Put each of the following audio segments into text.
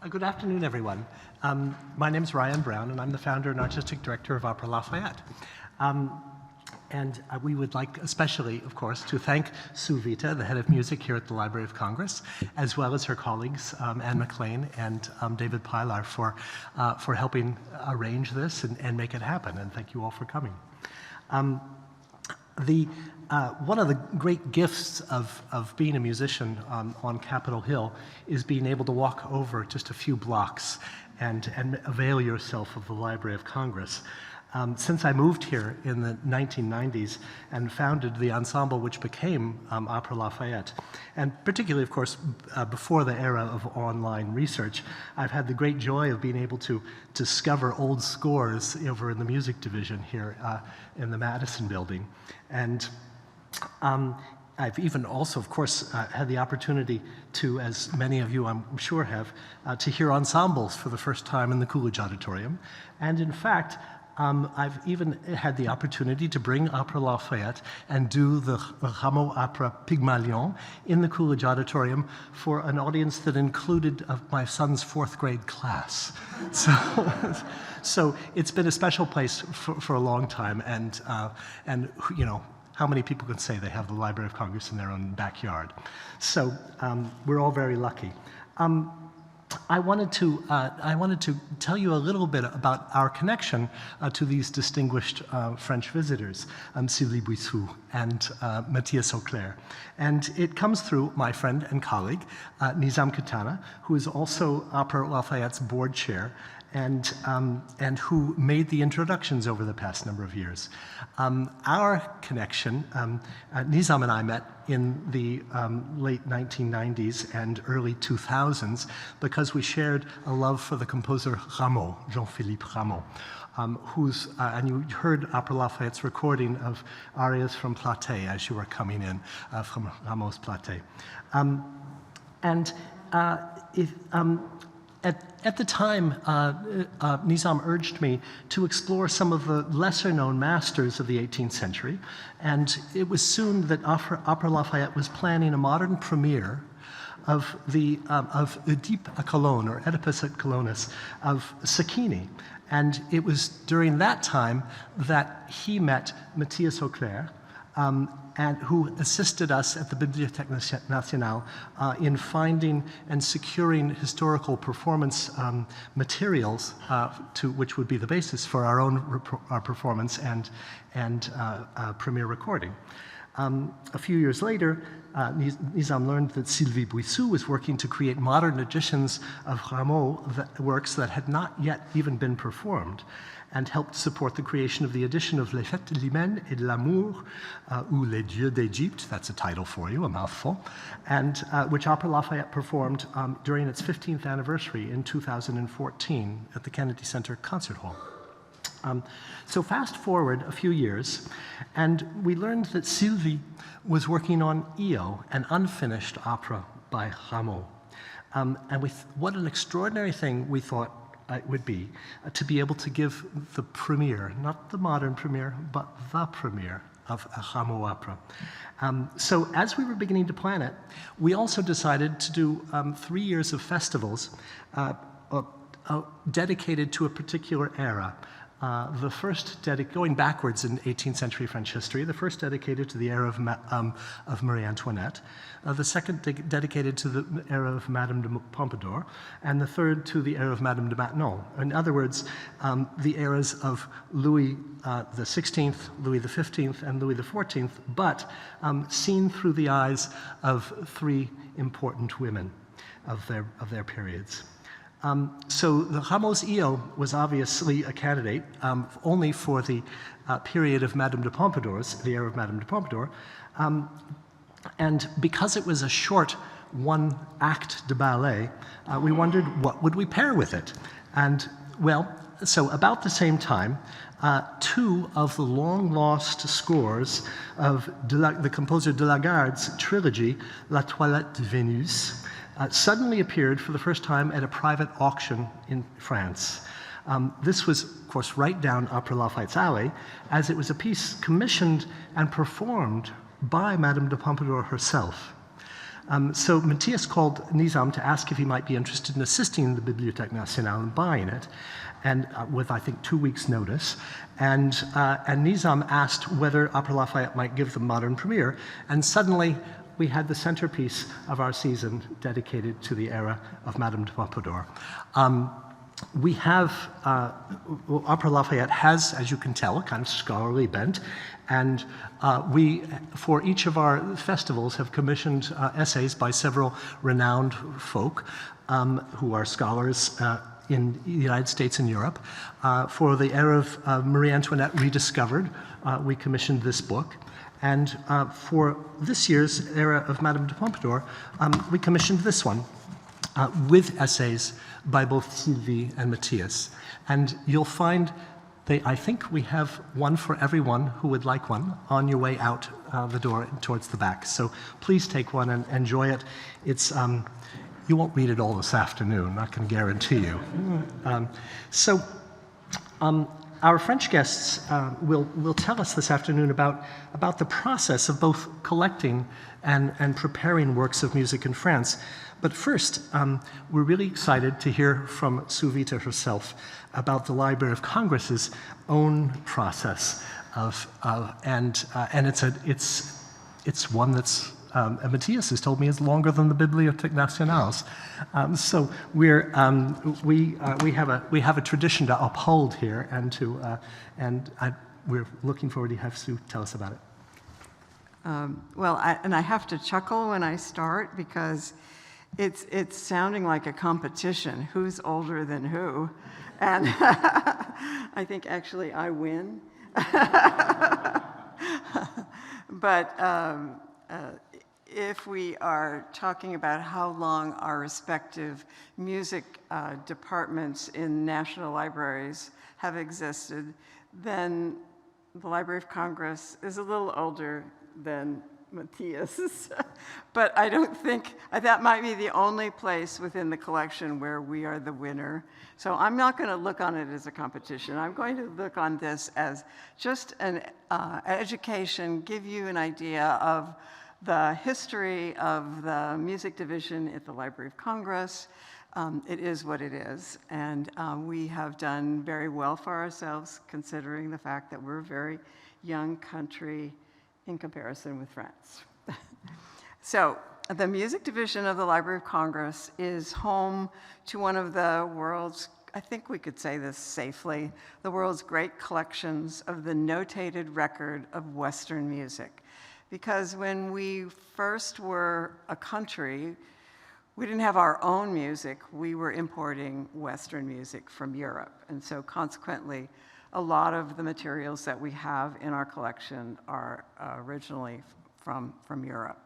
Good afternoon, everyone. My name is Ryan Brown, and I'm the founder and artistic director of Opera Lafayette. We would like especially, of course, to thank Sue Vita, the head of music here at the Library of Congress, as well as her colleagues, Anne McLean and David Pilar, for helping arrange this and make it happen. And thank you all for coming. One of the great gifts of being a musician on Capitol Hill is being able to walk over just a few blocks and avail yourself of the Library of Congress. Since I moved here in the 1990s and founded the ensemble which became Opera Lafayette, and particularly, of course, before the era of online research, I've had the great joy of being able to discover old scores over in the music division here in the Madison building. And I've even also, of course, had the opportunity to, as many of you I'm sure have, to hear ensembles for the first time in the Coolidge Auditorium. And in fact, I've even had the opportunity to bring Opera Lafayette and do the Rameau opera Pygmalion in the Coolidge Auditorium for an audience that included my son's 4th grade class. So it's been a special place for a long time, and you know, how many people can say they have the Library of Congress in their own backyard? So we're all very lucky. I wanted to tell you a little bit about our connection to these distinguished French visitors, Sylvie Bouissou and Matthias Auclair. And it comes through my friend and colleague, Nizam Katana, who is also Opera Lafayette's board chair, and who made the introductions over the past number of years. Our connection, Nizam and I met in the late 1990s and early 2000s because we shared a love for the composer Rameau, Jean-Philippe Rameau, and you heard Opera Lafayette's recording of arias from Platée as you were coming in from Rameau's Platée. At the time, Nizam urged me to explore some of the lesser-known masters of the 18th century, and it was soon that Opera Lafayette was planning a modern premiere of Oedipe à Cologne, or Oedipus at Colonus, of Sacchini. And it was during that time that he met Matthias Auclair, and who assisted us at the Bibliothèque Nationale in finding and securing historical performance materials which would be the basis for our own performance and premiere recording. A few years later, Nizam learned that Sylvie Bouissou was working to create modern editions of Rameau works that had not yet even been performed, and helped support the creation of the edition of Les Fêtes de l'Hymen et de l'Amour, ou Les Dieux d'Égypte, that's a title for you, a mouthful, and which Opera Lafayette performed during its 15th anniversary in 2014 at the Kennedy Center Concert Hall. So fast forward a few years, and we learned that Sylvie was working on Io, an unfinished opera by Rameau. And what an extraordinary thing we thought it would be to be able to give the premiere, not the modern premiere, but the premiere of a Rameau opera. So as we were beginning to plan it, we also decided to do 3 years of festivals dedicated to a particular era. The first, going backwards in 18th century French history, the first dedicated to the era of Marie Antoinette, the second dedicated to the era of Madame de Pompadour, and the third to the era of Madame de Maintenon. In other words, the eras of Louis the XVI, Louis the XV, and Louis the XIV, but seen through the eyes of 3 important women of their periods. So the Rameau's Io was obviously a candidate only for the period of Madame de Pompadour's, the era of Madame de Pompadour, and because it was a short 1-act de ballet, we wondered what would we pair with it. And well, so about the same time, 2 of the long-lost scores of the composer de la Garde's trilogy, La Toilette de Vénus, suddenly appeared for the first time at a private auction in France. This was, of course, right down Opera Lafayette's alley, as it was a piece commissioned and performed by Madame de Pompadour herself. So Matthias called Nizam to ask if he might be interested in assisting the Bibliothèque Nationale in buying it, and with, I think, 2 weeks' notice. And Nizam asked whether Opera Lafayette might give the modern premiere, and suddenly we had the centerpiece of our season dedicated to the era of Madame de Pompadour. We have, Opera Lafayette has, as you can tell, a kind of scholarly bent, and we, for each of our festivals, have commissioned essays by several renowned folk who are scholars in the United States and Europe. For the era of Marie Antoinette Rediscovered, we commissioned this book. And for this year's era of Madame de Pompadour, we commissioned this one with essays by both Sylvie and Matthias. And you'll find I think we have one for everyone who would like one on your way out the door towards the back. So please take one and enjoy it. It's, you won't read it all this afternoon, I can guarantee you. Our French guests will tell us this afternoon about the process of both collecting and preparing works of music in France. But first, we're really excited to hear from Suvita herself about the Library of Congress's own process and it's one that's Matthias has told me is longer than the Bibliothèque Nationale's. So we have a tradition to uphold here, and we're looking forward to have Sue tell us about it. I have to chuckle when I start because it's sounding like a competition. Who's older than who? And I think actually I win. But if we are talking about how long our respective music departments in national libraries have existed, then the Library of Congress is a little older than Matthias. But I don't think, that might be the only place within the collection where we are the winner. So I'm not going to look on it as a competition. I'm going to look on this as just an education, give you an idea of the history of the music division at the Library of Congress. It is what it is, and we have done very well for ourselves considering the fact that we're a very young country in comparison with France. So the music division of the Library of Congress is home to one of the world's, I think we could say this safely, the world's great collections of the notated record of Western music. Because when we first were a country, we didn't have our own music. We were importing Western music from Europe. And so consequently, a lot of the materials that we have in our collection are originally from Europe.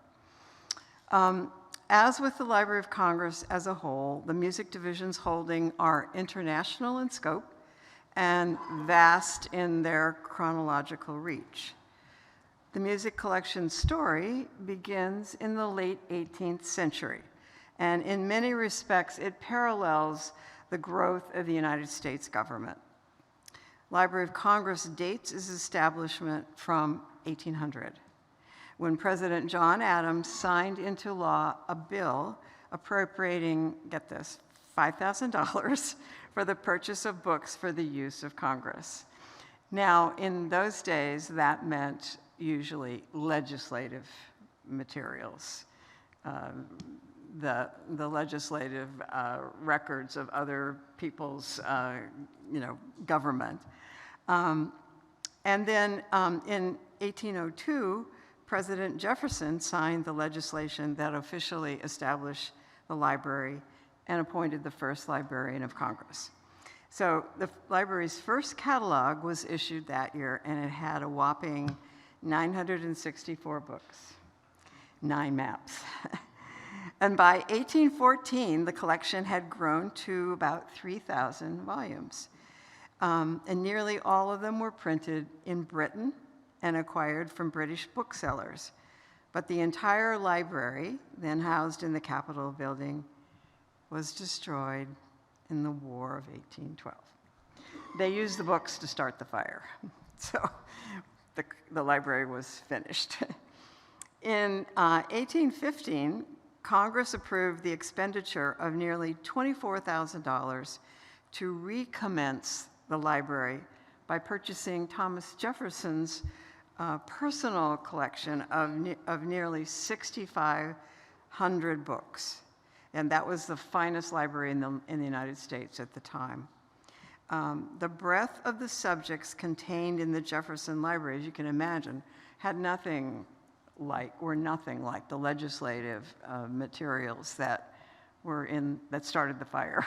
As with the Library of Congress as a whole, the music division's holdings are international in scope and vast in their chronological reach. The music collection's story begins in the late 18th century, and in many respects, it parallels the growth of the United States government. Library of Congress dates its establishment from 1800, when President John Adams signed into law a bill appropriating, get this, $5,000 for the purchase of books for the use of Congress. Now, in those days, that meant usually legislative materials, the legislative records of other people's government. And then in 1802, President Jefferson signed the legislation that officially established the library and appointed the first librarian of Congress. So the library's first catalog was issued that year, and it had a whopping 964 books, 9 maps. And by 1814, the collection had grown to about 3,000 volumes. And nearly all of them were printed in Britain and acquired from British booksellers. But the entire library, then housed in the Capitol building, was destroyed in the War of 1812. They used the books to start the fire. So the library was finished. In 1815, Congress approved the expenditure of nearly $24,000 to recommence the library by purchasing Thomas Jefferson's personal collection of nearly 6,500 books. And that was the finest library in the United States at the time. The breadth of the subjects contained in the Jefferson Library, as you can imagine, were nothing like the legislative materials that started the fire.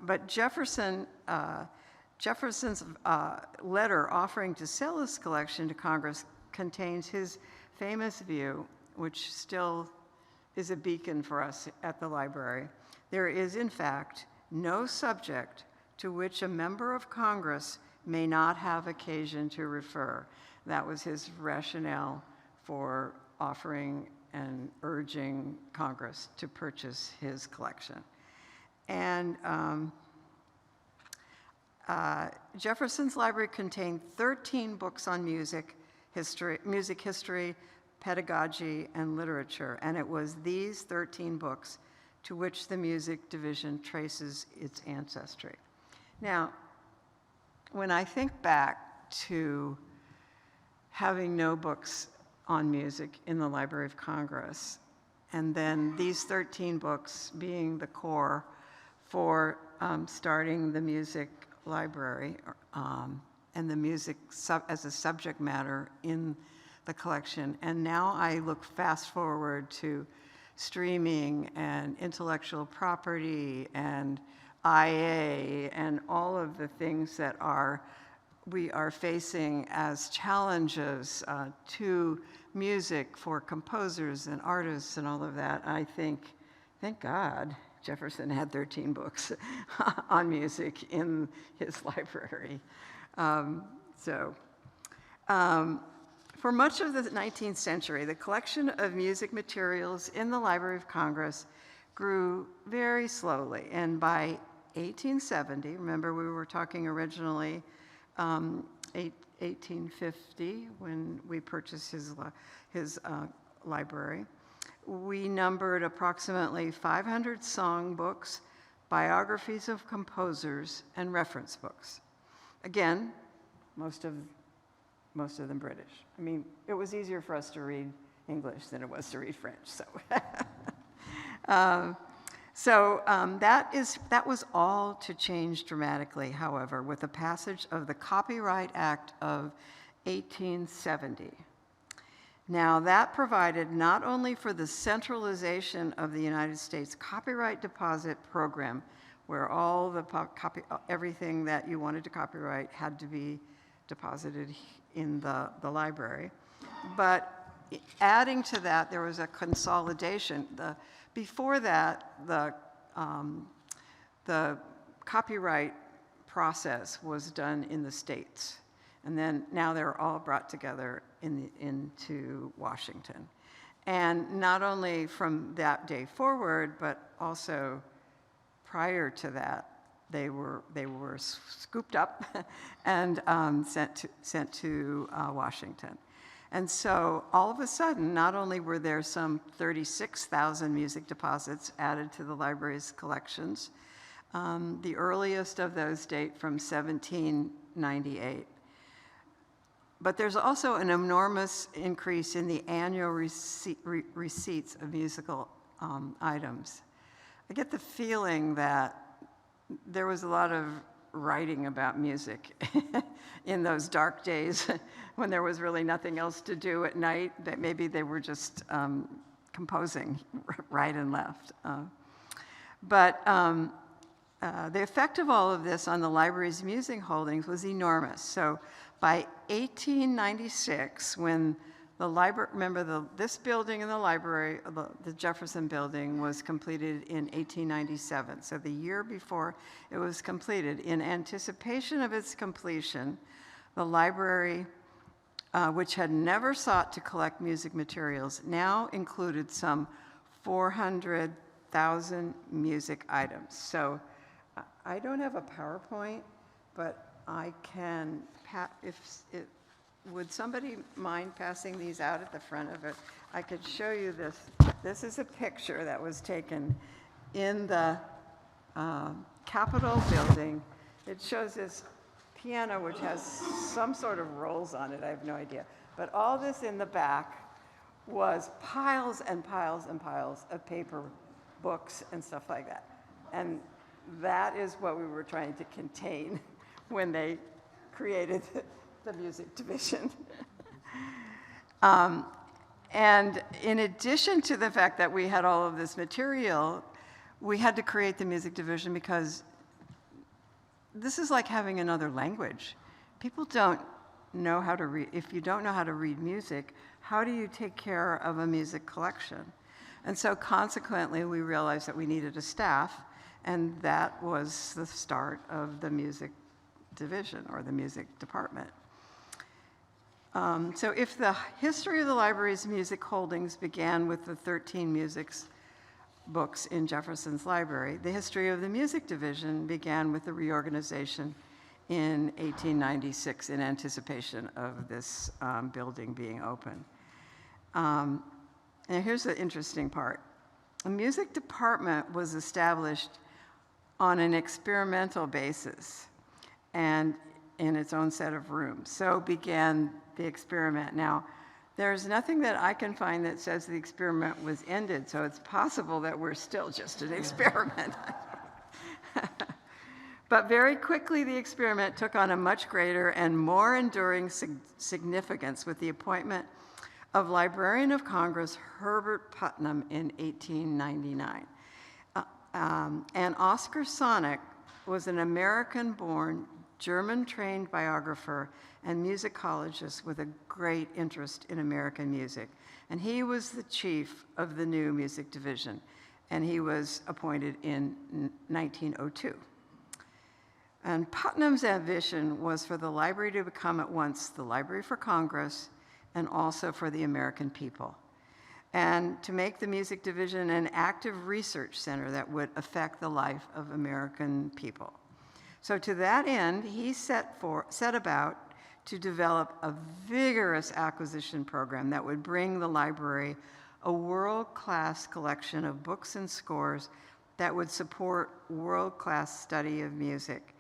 But Jefferson's letter offering to sell his collection to Congress contains his famous view, which still is a beacon for us at the library. There is, in fact, no subject to which a member of Congress may not have occasion to refer. That was his rationale for offering and urging Congress to purchase his collection. And Jefferson's library contained 13 books on music history, pedagogy, and literature. And it was these 13 books to which the music division traces its ancestry. Now, when I think back to having no books on music in the Library of Congress, and then these 13 books being the core for starting the music library and the music as a subject matter in the collection. And now I look fast forward to streaming and intellectual property and IA and all of the things that we are facing as challenges to music for composers and artists and all of that. I think, thank God, Jefferson had 13 books on music in his library. For much of the 19th century, the collection of music materials in the Library of Congress grew very slowly. And by 1870, remember we were talking originally 1850 when we purchased his library, we numbered approximately 500 song books, biographies of composers, and reference books. Again, most of them British. I mean, it was easier for us to read English than it was to read French. That was all to change dramatically, however, with the passage of the Copyright Act of 1870. Now, that provided not only for the centralization of the United States copyright deposit program, where all the everything that you wanted to copyright had to be deposited in the library, but adding to that, there was a consolidation. Before that, the copyright process was done in the states, and then now they're all brought together into Washington. And not only from that day forward, but also prior to that, they were scooped up and sent to Washington. And so all of a sudden, not only were there some 36,000 music deposits added to the library's collections, the earliest of those date from 1798, but there's also an enormous increase in the annual receipts of musical items. I get the feeling that there was a lot of writing about music in those dark days when there was really nothing else to do at night, that maybe they were just composing right and left. But the effect of all of this on the library's music holdings was enormous. So by 1896, when the library, remember this building in the library, the Jefferson building, was completed in 1897. So the year before it was completed, in anticipation of its completion, the library, which had never sought to collect music materials, now included some 400,000 music items. So I don't have a PowerPoint, but I can, would somebody mind passing these out at the front of it? I could show you this. This is a picture that was taken in the Capitol building. It shows this piano which has some sort of rolls on it, I have no idea. But all this in the back was piles and piles and piles of paper, books, and stuff like that. And that is what we were trying to contain when they created the music division. And in addition to the fact that we had all of this material, we had to create the music division because this is like having another language. People don't know how to read. If you don't know how to read music, how do you take care of a music collection? And so consequently, we realized that we needed a staff, and that was the start of the music division or the music department. So if the history of the library's music holdings began with the 13 music books in Jefferson's library, the history of the music division began with the reorganization in 1896 in anticipation of this building being open. And here's the interesting part. The music department was established on an experimental basis and in its own set of rooms. So began the experiment. Now, there's nothing that I can find that says the experiment was ended, so it's possible that we're still just an experiment. But very quickly, the experiment took on a much greater and more enduring significance with the appointment of Librarian of Congress Herbert Putnam in 1899. And Oscar Sonic was an American-born, German-trained biographer and musicologist with a great interest in American music. And he was the chief of the new music division, and he was appointed in 1902. And Putnam's ambition was for the library to become at once the library for Congress and also for the American people, and to make the music division an active research center that would affect the life of American people. So to that end, he set about to develop a vigorous acquisition program that would bring the library a world-class collection of books and scores that would support world-class study of music.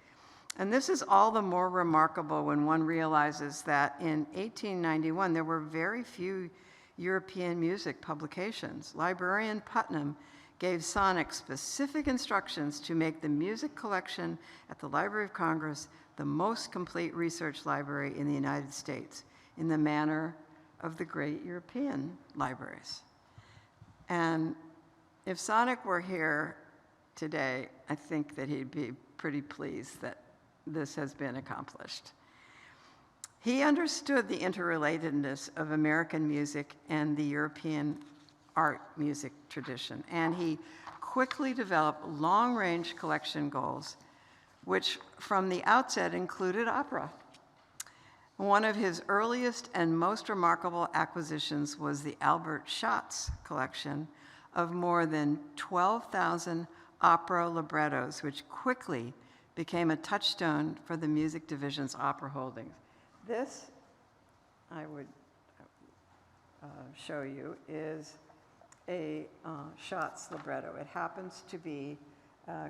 And this is all the more remarkable when one realizes that in 1891, there were very few European music publications. Librarian Putnam gave Sonic specific instructions to make the music collection at the Library of Congress the most complete research library in the United States, in the manner of the great European libraries. And if Sonic were here today, I think that he'd be pretty pleased that this has been accomplished. He understood the interrelatedness of American music and the European art music tradition, and he quickly developed long-range collection goals, which from the outset included opera. One of his earliest and most remarkable acquisitions was the Albert Schatz collection of more than 12,000 opera librettos, which quickly became a touchstone for the music division's opera holdings. This, I would show you, is a Schatz libretto. It happens to be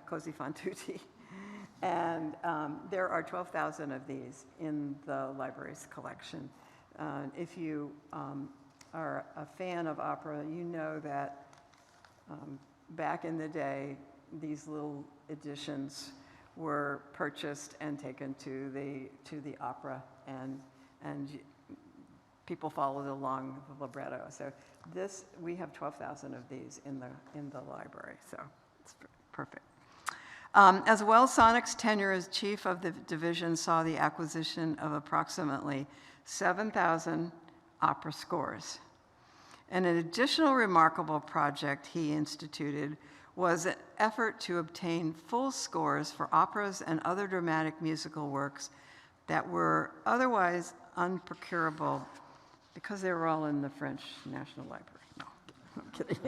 Così fan tutti. And there are 12,000 of these in the library's collection. If you are a fan of opera, you know that back in the day, these little editions were purchased and taken to the opera, and people followed along the libretto. So we have 12,000 of these in the library, so it's perfect. As well, Sonic's tenure as chief of the division saw the acquisition of approximately 7,000 opera scores. And an additional remarkable project he instituted was an effort to obtain full scores for operas and other dramatic musical works that were otherwise unprocurable because they were all in the French National Library. No, I'm kidding.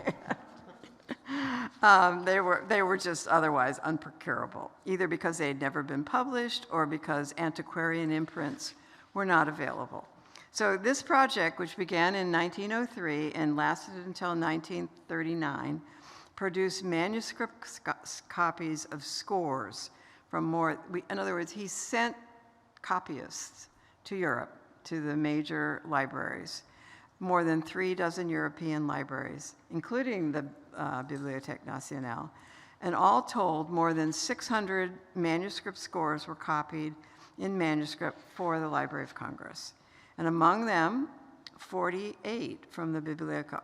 They were just otherwise unprocurable, either because they had never been published or because antiquarian imprints were not available. So this project, which began in 1903 and lasted until 1939, produced manuscript copies of scores from in other words, he sent copyists to Europe, to the major libraries, more than 36 European libraries, including the Bibliothèque Nationale. And all told, more than 600 manuscript scores were copied in manuscript for the Library of Congress. And among them, 48 from the Bibliothèque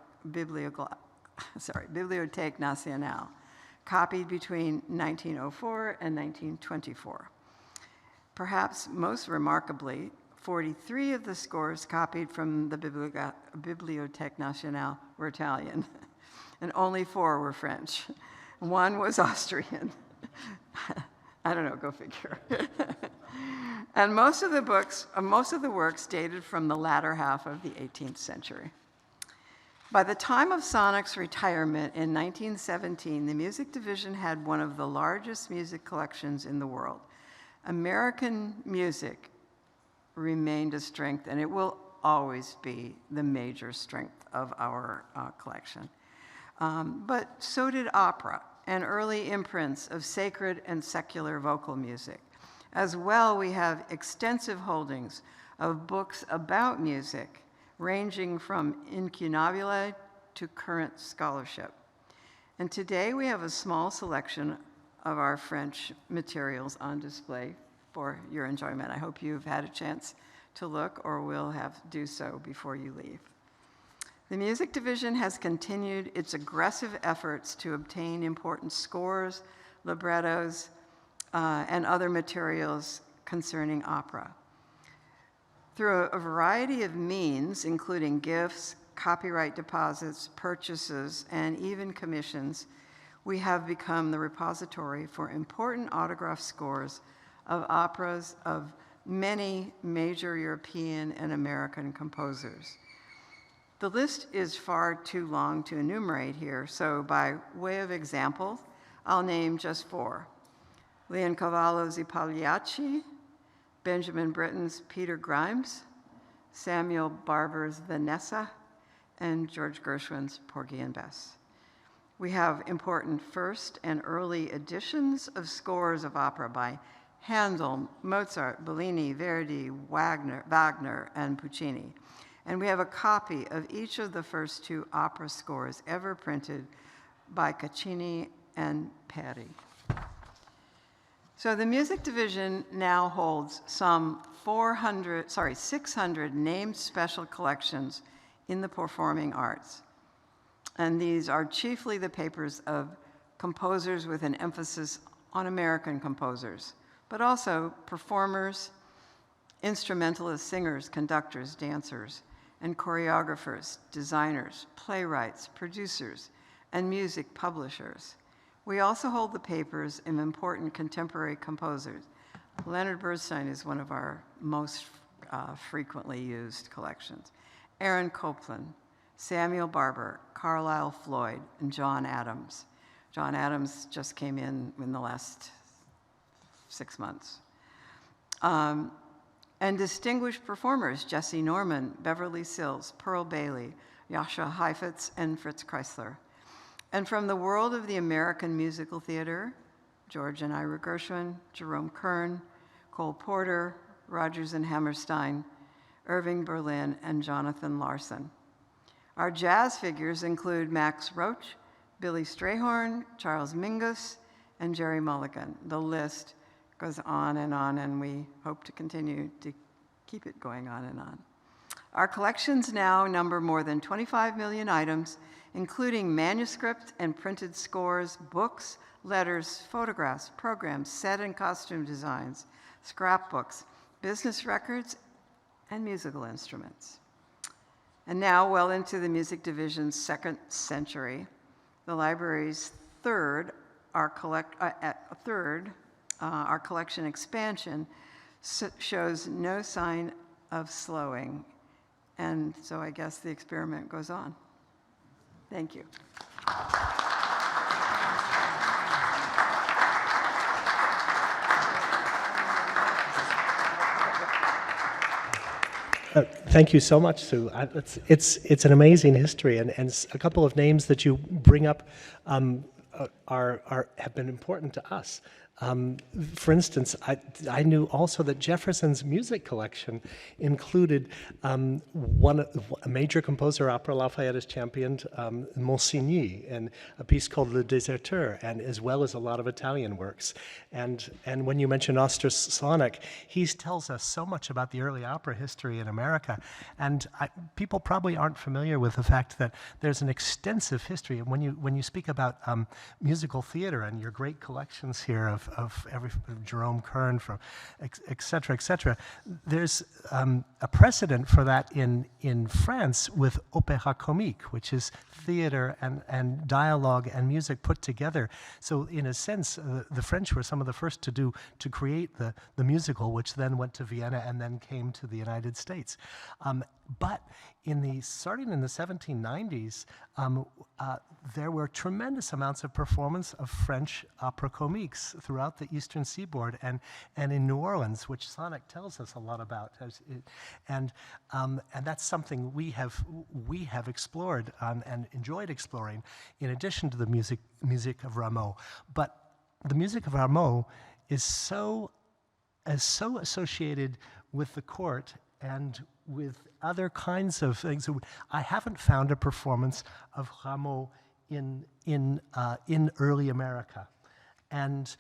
Nationale, copied between 1904 and 1924. Perhaps most remarkably, 43 of the scores copied from the Bibliothèque Nationale were Italian, and only 4 were French. 1 was Austrian. I don't know, go figure. And most of the works dated from the latter half of the 18th century. By the time of Sonic's retirement in 1917, the music division had one of the largest music collections in the world. American music remained a strength, and it will always be the major strength of our collection. But so did opera and early imprints of sacred and secular vocal music. As well, we have extensive holdings of books about music, ranging from incunabule to current scholarship. And today we have a small selection of our French materials on display for your enjoyment. I hope you've had a chance to look or will do so before you leave. The music division has continued its aggressive efforts to obtain important scores, librettos, and other materials concerning opera. Through a variety of means, including gifts, copyright deposits, purchases, and even commissions, we have become the repository for important autograph scores of operas of many major European and American composers. The list is far too long to enumerate here, so by way of example, I'll name just 4. Leoncavallo's I Pagliacci, Benjamin Britten's Peter Grimes, Samuel Barber's Vanessa, and George Gershwin's Porgy and Bess. We have important first and early editions of scores of opera by Handel, Mozart, Bellini, Verdi, Wagner, and Puccini. And we have a copy of each of the first 2 opera scores ever printed by Caccini and Peri. So the music division now holds some 600 named special collections in the performing arts. And these are chiefly the papers of composers with an emphasis on American composers, but also performers, instrumentalists, singers, conductors, dancers, and choreographers, designers, playwrights, producers, and music publishers. We also hold the papers of important contemporary composers. Leonard Bernstein is one of our most frequently used collections. Aaron Copland, Samuel Barber, Carlisle Floyd, and John Adams. John Adams just came in the last 6 months. And distinguished performers, Jesse Norman, Beverly Sills, Pearl Bailey, Jascha Heifetz, and Fritz Kreisler. And from the world of the American musical theater, George and Ira Gershwin, Jerome Kern, Cole Porter, Rodgers and Hammerstein, Irving Berlin, and Jonathan Larson. Our jazz figures include Max Roach, Billy Strayhorn, Charles Mingus, and Jerry Mulligan. The list goes on, and we hope to continue to keep it going on and on. Our collections now number more than 25 million items, including manuscript and printed scores, books, letters, photographs, programs, set and costume designs, scrapbooks, business records, and musical instruments. And now, well into the music division's 2nd century, the library's our collection expansion shows no sign of slowing. And so I guess the experiment goes on. Thank you. Thank you so much, Sue. It's an amazing history, and a couple of names that you bring up have been important to us. For instance, I knew also that Jefferson's music collection included a major composer Opera Lafayette has championed, Monsigny, and a piece called Le Déserteur, and as well as a lot of Italian works. And when you mention Oster Sonic, he tells us so much about the early opera history in America. And people probably aren't familiar with the fact that there's an extensive history. And when you speak about musical theater and your great collections here of Jerome Kern, from et cetera, there's a precedent for that in France with opéra comique, which is theater and dialogue and music put together. So in a sense, the French were some of the first to create the musical, which then went to Vienna and then came to the United States. But starting in the 1790s, there were tremendous amounts of performance of French opera comiques throughout the eastern seaboard and in New Orleans, which Sonic tells us a lot about. And that's something we have explored and enjoyed exploring, in addition to the music of Rameau. But the music of Rameau is so associated with the court and with other kinds of things. I haven't found a performance of Rameau in early America, and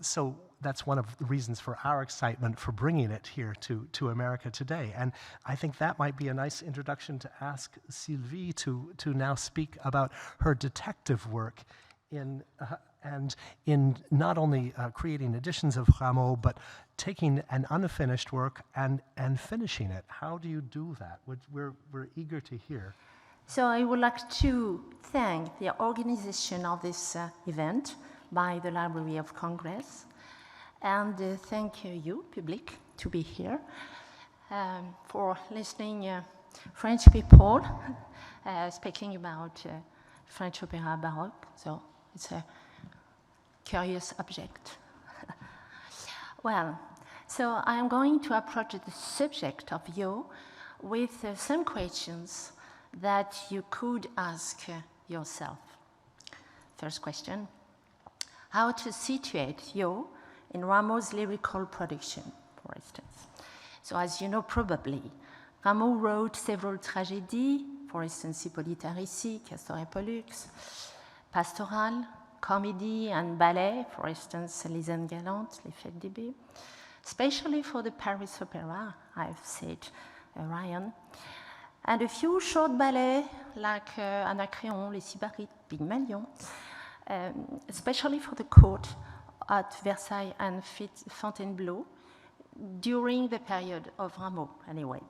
so that's one of the reasons for our excitement for bringing it here to America today. And I think that might be a nice introduction to ask Sylvie to now speak about her detective work in not only creating editions of Rameau, but taking an unfinished work and finishing it. How do you do that? We're eager to hear. So I would like to thank the organization of this event by the Library of Congress, and thank you, public, to be here, for listening French people speaking about French opera baroque. So it's a curious object. Well, so I'm going to approach the subject of Yo with some questions that you could ask yourself. First question, how to situate Yo in Rameau's lyrical production, for instance. So as you know probably, Rameau wrote several tragedies, for instance, Hippolyte Aricie, Castor et Pollux, pastoral, comedy and ballet, for instance, Les Indes Galantes, Les Fêtes d'Ébé, especially for the Paris Opera, I've said, Ryan, and a few short ballets like Anacréon, Les Sybarites, Pygmalion, especially for the court at Versailles and Fontainebleau during the period of Rameau, anyway.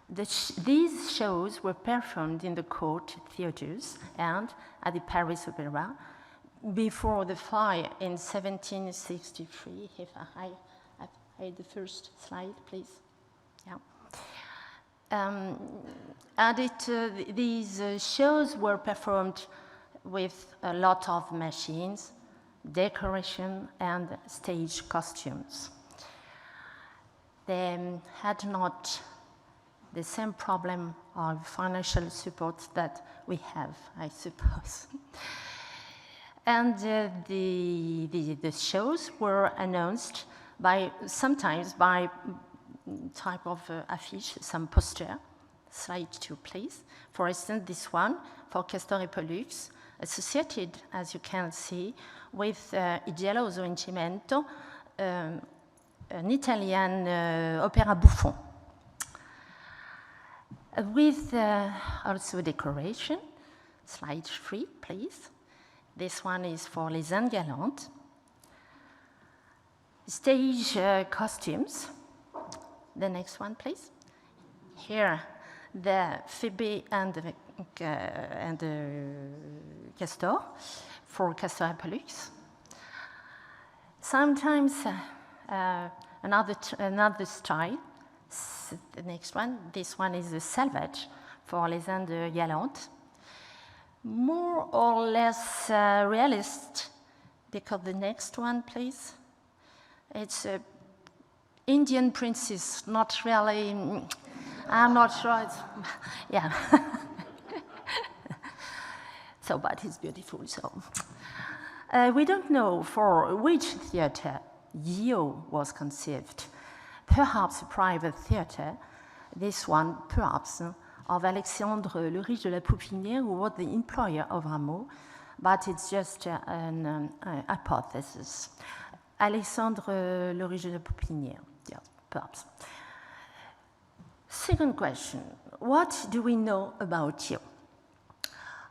These shows were performed in the court theaters and at the Paris Opera before the fire in 1763. If I had the first slide, please. Yeah. And these shows were performed with a lot of machines, decoration, and stage costumes. They had not the same problem of financial support that we have, I suppose. And the shows were announced sometimes by type of affiche, some poster. Slide 2, please. For instance, this one for Castor et Pollux, associated, as you can see, with Il Geloso in Cimento, an Italian opera buffon. With also decoration. Slide 3, please. This one is for Les Indes Galantes. Stage costumes. The next one, please. Here, the Phoebe and the Castor for Castor et Pollux. Sometimes another style. The next one, this one is the Salvage for Les Indes Galantes. More or less realist, because the next one, please. It's Indian princess, not really, I'm not sure, yeah. So, but it's beautiful, so. We don't know for which theater Yo was conceived. Perhaps a private theater, this one perhaps of Alexandre le Riche de la Poupinière, who was the employer of Rameau, but it's just an hypothesis. Alexandre le Riche de la Poupinière, yes, perhaps. Second question, what do we know about you?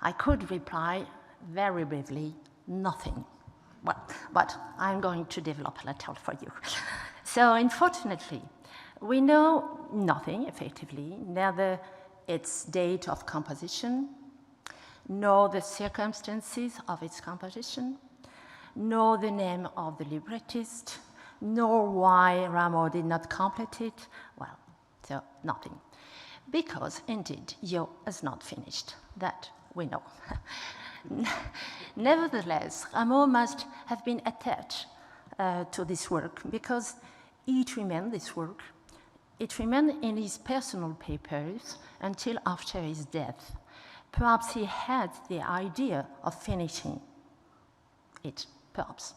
I could reply very briefly, nothing. Well, but I'm going to develop a little for you. So unfortunately, we know nothing effectively, neither its date of composition, nor the circumstances of its composition, nor the name of the librettist, nor why Rameau did not complete it. Well, so nothing. Because indeed, Yo is not finished. That we know. Nevertheless, Rameau must have been attached to this work because it remained this work. It remained in his personal papers until after his death. Perhaps he had the idea of finishing it, perhaps.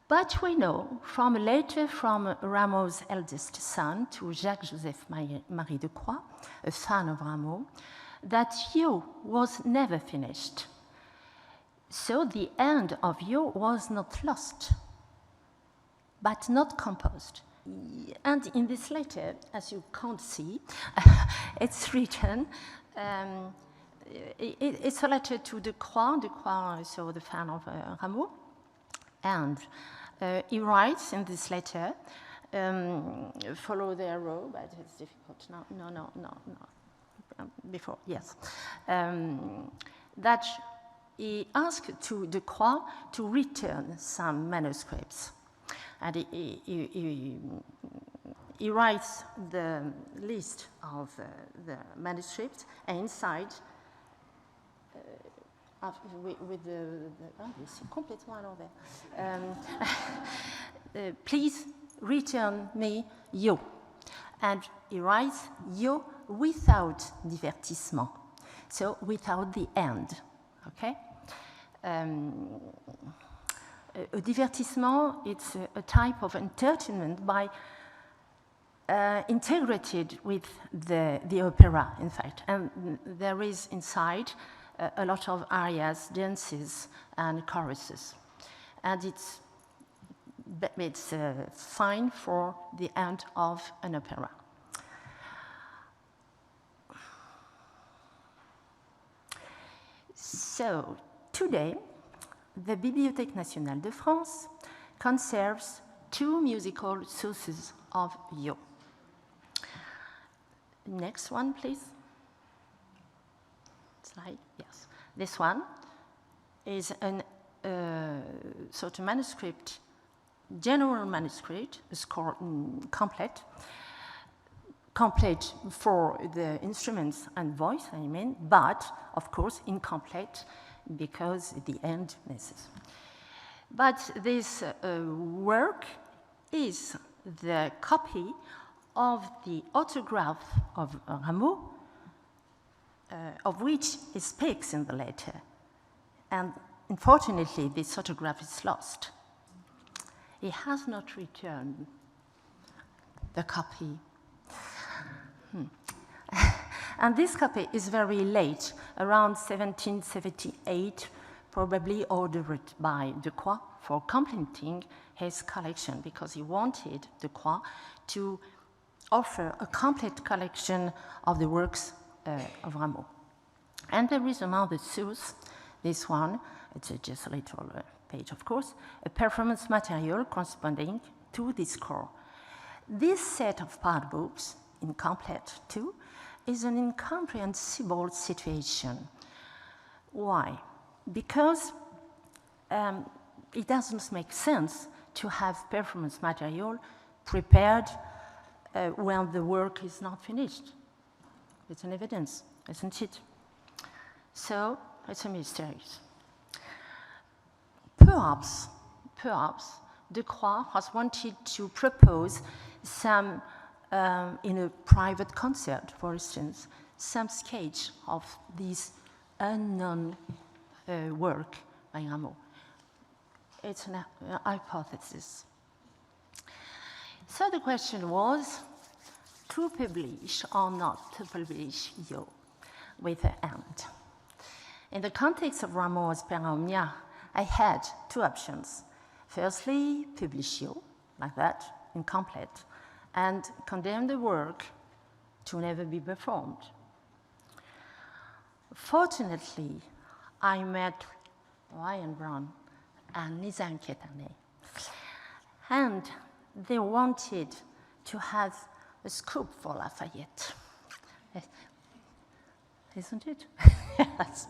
But we know from a letter from Rameau's eldest son to Jacques-Joseph Marie de Croix, a fan of Rameau, that Yo was never finished. So the end of Yo was not lost, but not composed. And in this letter, as you can't see, it's written, it's a letter to de Croix, so the fan of Rameau, and he writes in this letter, follow the arrow, but it's difficult now, no. Before, yes, that he asked to de Croix to return some manuscripts. And he writes the list of the manuscripts, and inside, with it's complètement à l'envers. Please return me Yo. And he writes Yo without divertissement, so without the end, okay? A divertissement, it's a type of entertainment by integrated with the opera, in fact, and there is inside a lot of arias, dances, and choruses, and it's fine for the end of an opera. So, today, the Bibliothèque nationale de France conserves two musical sources of Yo. Next one, please. Slide, yes. This one is an sort of manuscript, general manuscript, a score complete for the instruments and voice, I mean, but of course incomplete because the end misses. But this work is the copy of the autograph of Rameau, of which he speaks in the letter. And unfortunately, this autograph is lost. He has not returned the copy. And this copy is very late, around 1778, probably ordered by de Croix for completing his collection, because he wanted de Croix to offer a complete collection of the works of Rameau. And there is another source, this one, it's just a little page, of course, a performance material corresponding to this score. This set of part books, incomplete too, is an incomprehensible situation. Why? Because it doesn't make sense to have performance material prepared when the work is not finished. It's an evidence, isn't it? So it's a mystery. Perhaps de Croix has wanted to propose some, in a private concert, for instance, some sketch of this unknown work by Rameau. It's an hypothesis. So the question was to publish or not to publish Yo with an end. In the context of Rameau's Opera Omnia, I had two options. Firstly, publish Yo, like that, incomplete, and condemn the work to never be performed. Fortunately, I met Ryan Brown and Nizam Ketane, and they wanted to have a scoop for Lafayette. Isn't it? Yes.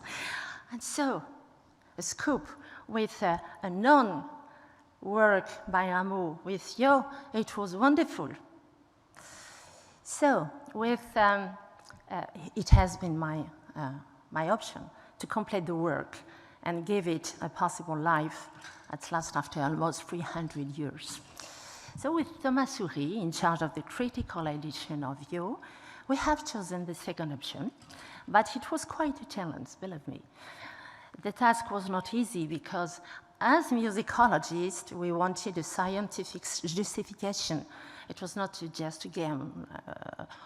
And so, a scoop with a non-work by Rameau with Yo, it was wonderful. So, it has been my option to complete the work and give it a possible life at last after almost 300 years. So with Thomas Souris in charge of the critical edition of Yo, we have chosen the second option, but it was quite a challenge, believe me. The task was not easy because as musicologists, we wanted a scientific justification. It was not just, again,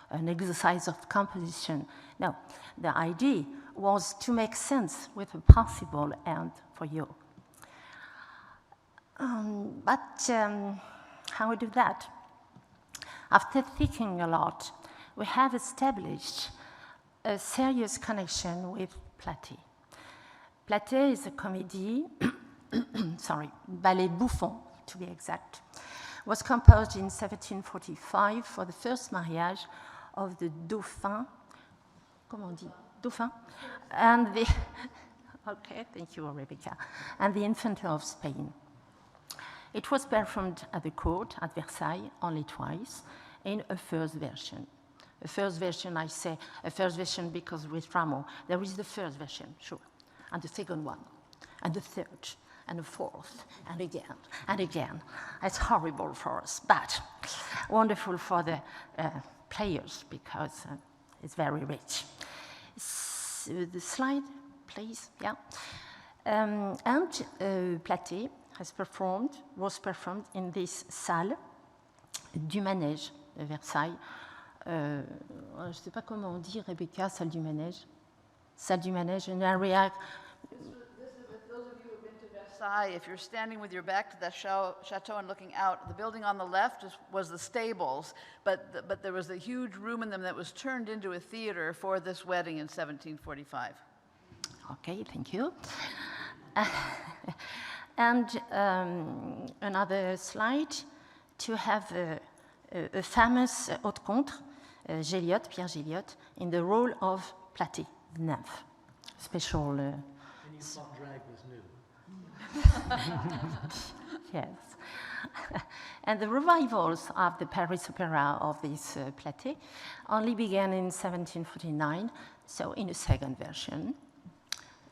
an exercise of composition. No, the idea was to make sense with a possible end for Yo. How we do that? After thinking a lot, we have established a serious connection with Platé. Platé is a comedy, ballet bouffon, to be exact, was composed in 1745 for the first marriage of the Dauphin, comment on dit? Dauphin? And the, okay, thank you, Rebecca, and the Infanta of Spain. It was performed at the court at Versailles only twice in a first version. A first version, I say a first version because with Rameau, there is the first version, sure, and the second one, and the third, and the fourth, and again. It's horrible for us, but wonderful for the players because it's very rich. The slide, please, yeah. Platé was performed in this salle du Manège de Versailles. Je ne sais pas comment on dit, Rebecca, salle du Manège. Salle du Manège, an area. Those of you who have been to Versailles, if you're standing with your back to that chateau and looking out, the building on the left was the stables, but there was a huge room in them that was turned into a theater for this wedding in 1745. Okay, thank you. And another slide to have a famous haute contre, Pierre Gilliot, in the role of Platé, the nymph. Special. And you thought drag was new. Yes. And the revivals of the Paris Opera of this Platé only began in 1749, so in a second version,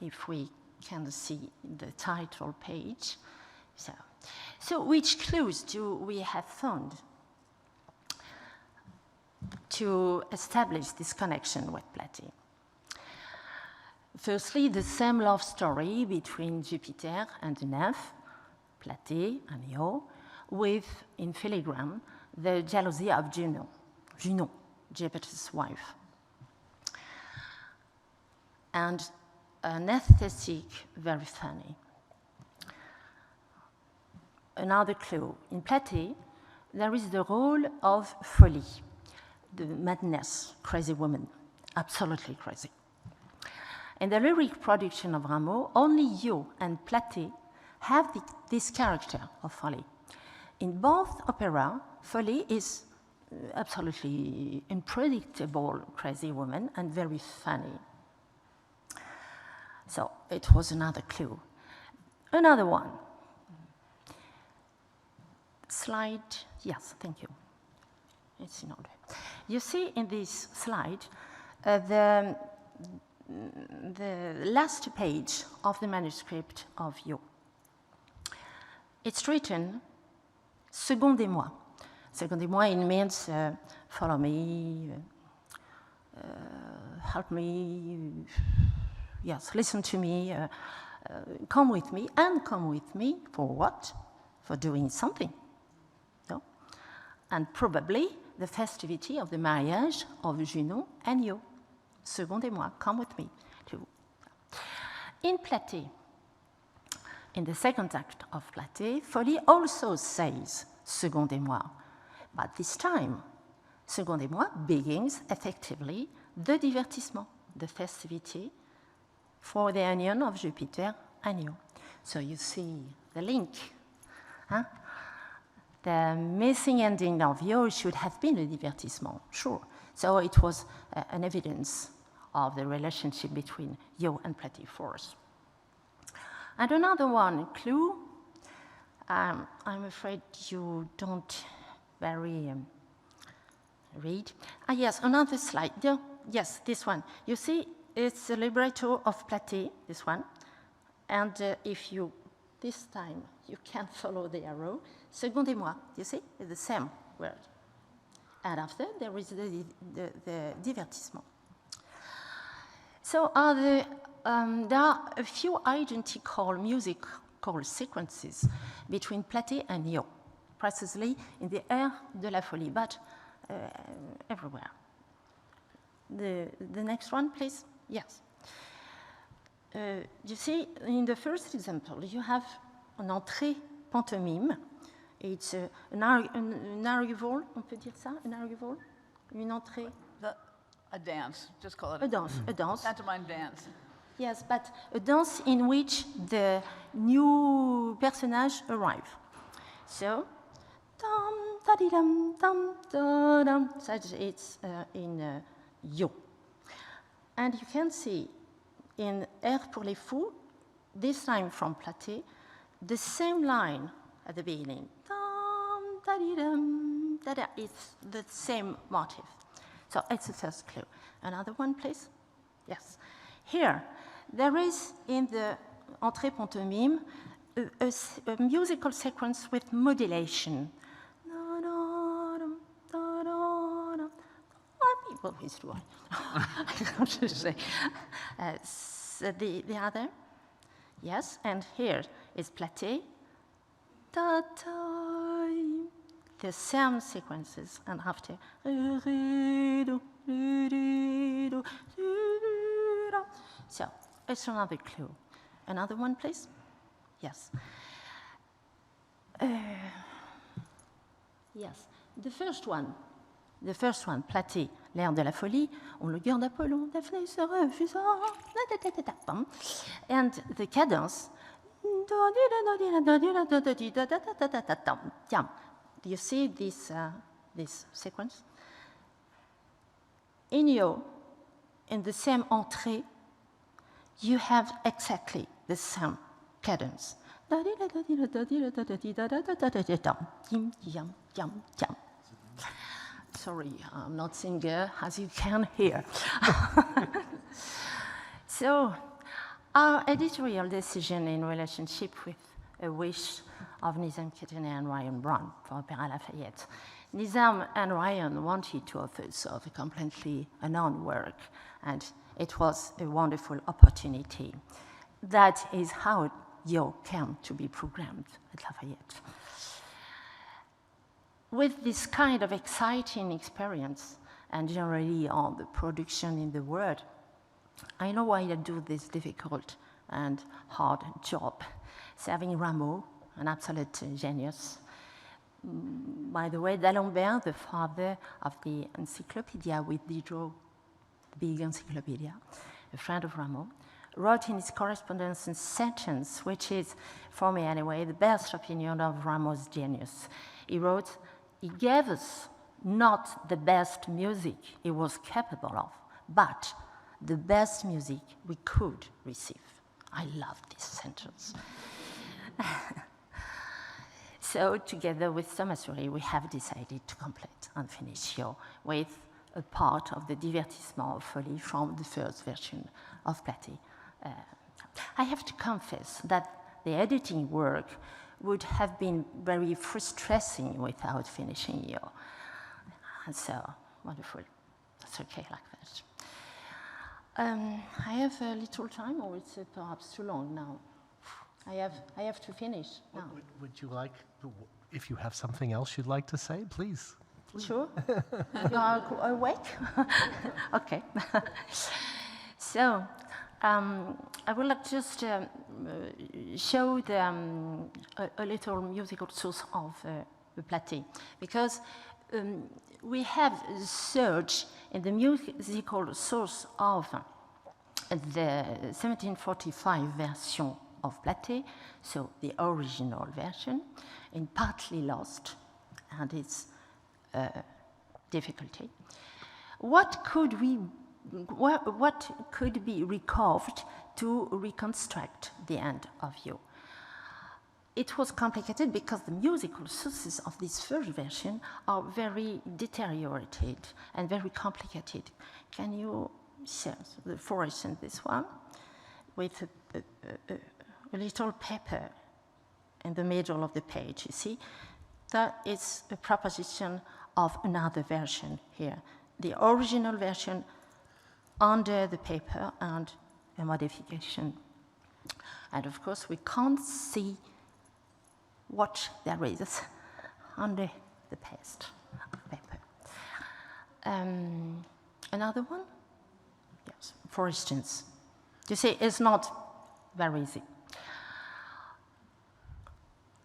if we can see the title page. So which clues do we have found to establish this connection with Platé? Firstly, the same love story between Jupiter and the nymph, Platé and Yo, with, in filigrane, the jealousy of Junon, Jupiter's wife. And an aesthetic, very funny. Another clue. In Platé, there is the role of Folie, the madness, crazy woman, absolutely crazy. In the lyric production of Rameau, only Yo and Platé have this character of Folie. In both opera, Folie is absolutely unpredictable, crazy woman and very funny. So it was another clue. Another one. Slide, yes, thank you. It's in order. You see in this slide the last page of the manuscript of Yo. It's written, secondez-moi. Secondez-moi, it means follow me, help me, yes, listen to me, come with me, and come with me for what? For doing something. No? And probably the festivity of the marriage of Junon and you. Secondez-moi, come with me. Too. In Platé, in the second act of Platé, Folie also says, secondez-moi. But this time, secondez-moi begins effectively the divertissement, the festivity for the union of Jupiter and you. So you see the link. Huh? The missing ending of Yo should have been a divertissement, sure. So it was an evidence of the relationship between Yo and Platé force. And another one, clue. I'm afraid you don't very read. Yes, another slide. Yes, this one. You see, it's the libretto of Platé, this one. And if you, this time, you can follow the arrow. Secondez-moi, you see, it's the same word. And after, there is the divertissement. So there are a few identical musical sequences between Platé and Yo, precisely in the air de la folie, but everywhere. The next one, please. Yes. You see, in the first example, you have an entrée pantomime. It's an arrival, on peut dire ça, un arrival, une entrée. A dance, just call it a dance. A dance. Pantomime dance. Yes, but a dance in which the new personage arrive. So, it's in Yo. And you can see in Air pour les fous, this time from Platé, the same line at the beginning. It's the same motif. So it's the first clue. Another one, please? Yes. Here, there is in the entrée pantomime a musical sequence with modulation. What is it? I can't just say. So the other, yes, and here is Platé. The same sequences, and after. So it's another clue. Another one, please? Yes. Yes, the first one, Platé, l'air de la folie, on le garde Apollon, Daphné se refusa, and the cadence, do you see this sequence? In Yo, in the same entrée, you have exactly the same cadence. Sorry, I'm not singer, as you can hear. So, our editorial decision in relationship with a wish of Nizam Ketener and Ryan Brown for Opera Lafayette. Nizam and Ryan wanted to offer sort of a completely unknown work, and it was a wonderful opportunity. That is how Yo came to be programmed at Lafayette. With this kind of exciting experience, and generally on the production in the world, I know why I do this difficult and hard job, serving Rameau, an absolute genius. By the way, D'Alembert, the father of the Encyclopedia with Diderot, the big encyclopedia, a friend of Rameau, wrote in his correspondence a sentence, which is, for me anyway, the best opinion of Rameau's genius. He wrote, "He gave us not the best music he was capable of, but the best music we could receive." I love this sentence. So together with Thomas-Ury, we have decided to complete and finish Yo with a part of the divertissement of Folie from the first version of Platé. I have to confess that the editing work would have been very frustrating without finishing EO. And so, wonderful. That's okay like that. I have a little time, or it's perhaps too long now? I have to finish now. Would you like, if you have something else you'd like to say, please? Sure. You are awake? Okay. So, I would like just show a little musical source of the Platé, because we have searched in the musical source of the 1745 version of Platé, so the original version, and partly lost, and it's difficulty. What could be recovered to reconstruct the end of you? It was complicated because the musical sources of this first version are very deteriorated and very complicated. Can you see, for instance, this one with a little paper in the middle of the page, you see? That is a proposition of another version here. The original version under the paper and a modification. And of course, we can't see what there is under the paper. Another one? Yes, for instance. You see, it's not very easy.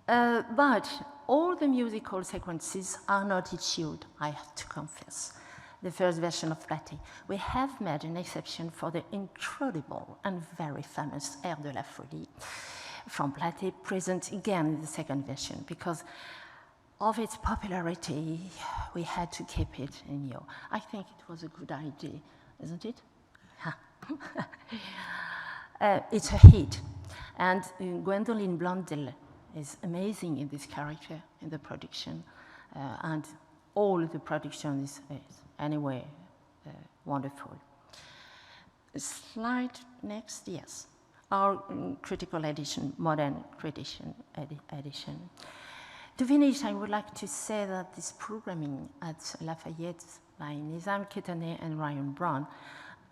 But all the musical sequences are not issued, I have to confess. The first version of Platé. We have made an exception for the incredible and very famous Air de la Folie from Platé, present again in the second version. Because of its popularity, we had to keep it in EO. I think it was a good idea, isn't it? It's a hit. And Gwendoline Blondel is amazing in this character, in the production. And all the production is anyway wonderful. Slide next, yes. Our critical edition, modern edition. To finish, I would like to say that this programming at Lafayette by Nizam Ketaneh and Ryan Brown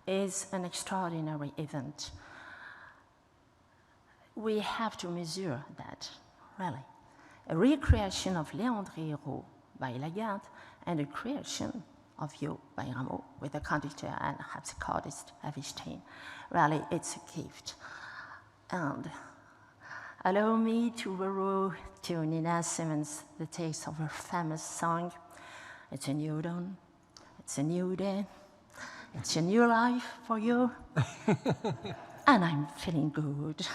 is an extraordinary event. We have to measure that, really. A recreation of Léandre Héro by Garde and a creation of You by Rameau with the conductor and harpsichordist Avishtain. Really, it's a gift. And allow me to borrow to Nina Simons the text of her famous song, "It's a new dawn, it's a new day, it's a new life for you." And I'm feeling good.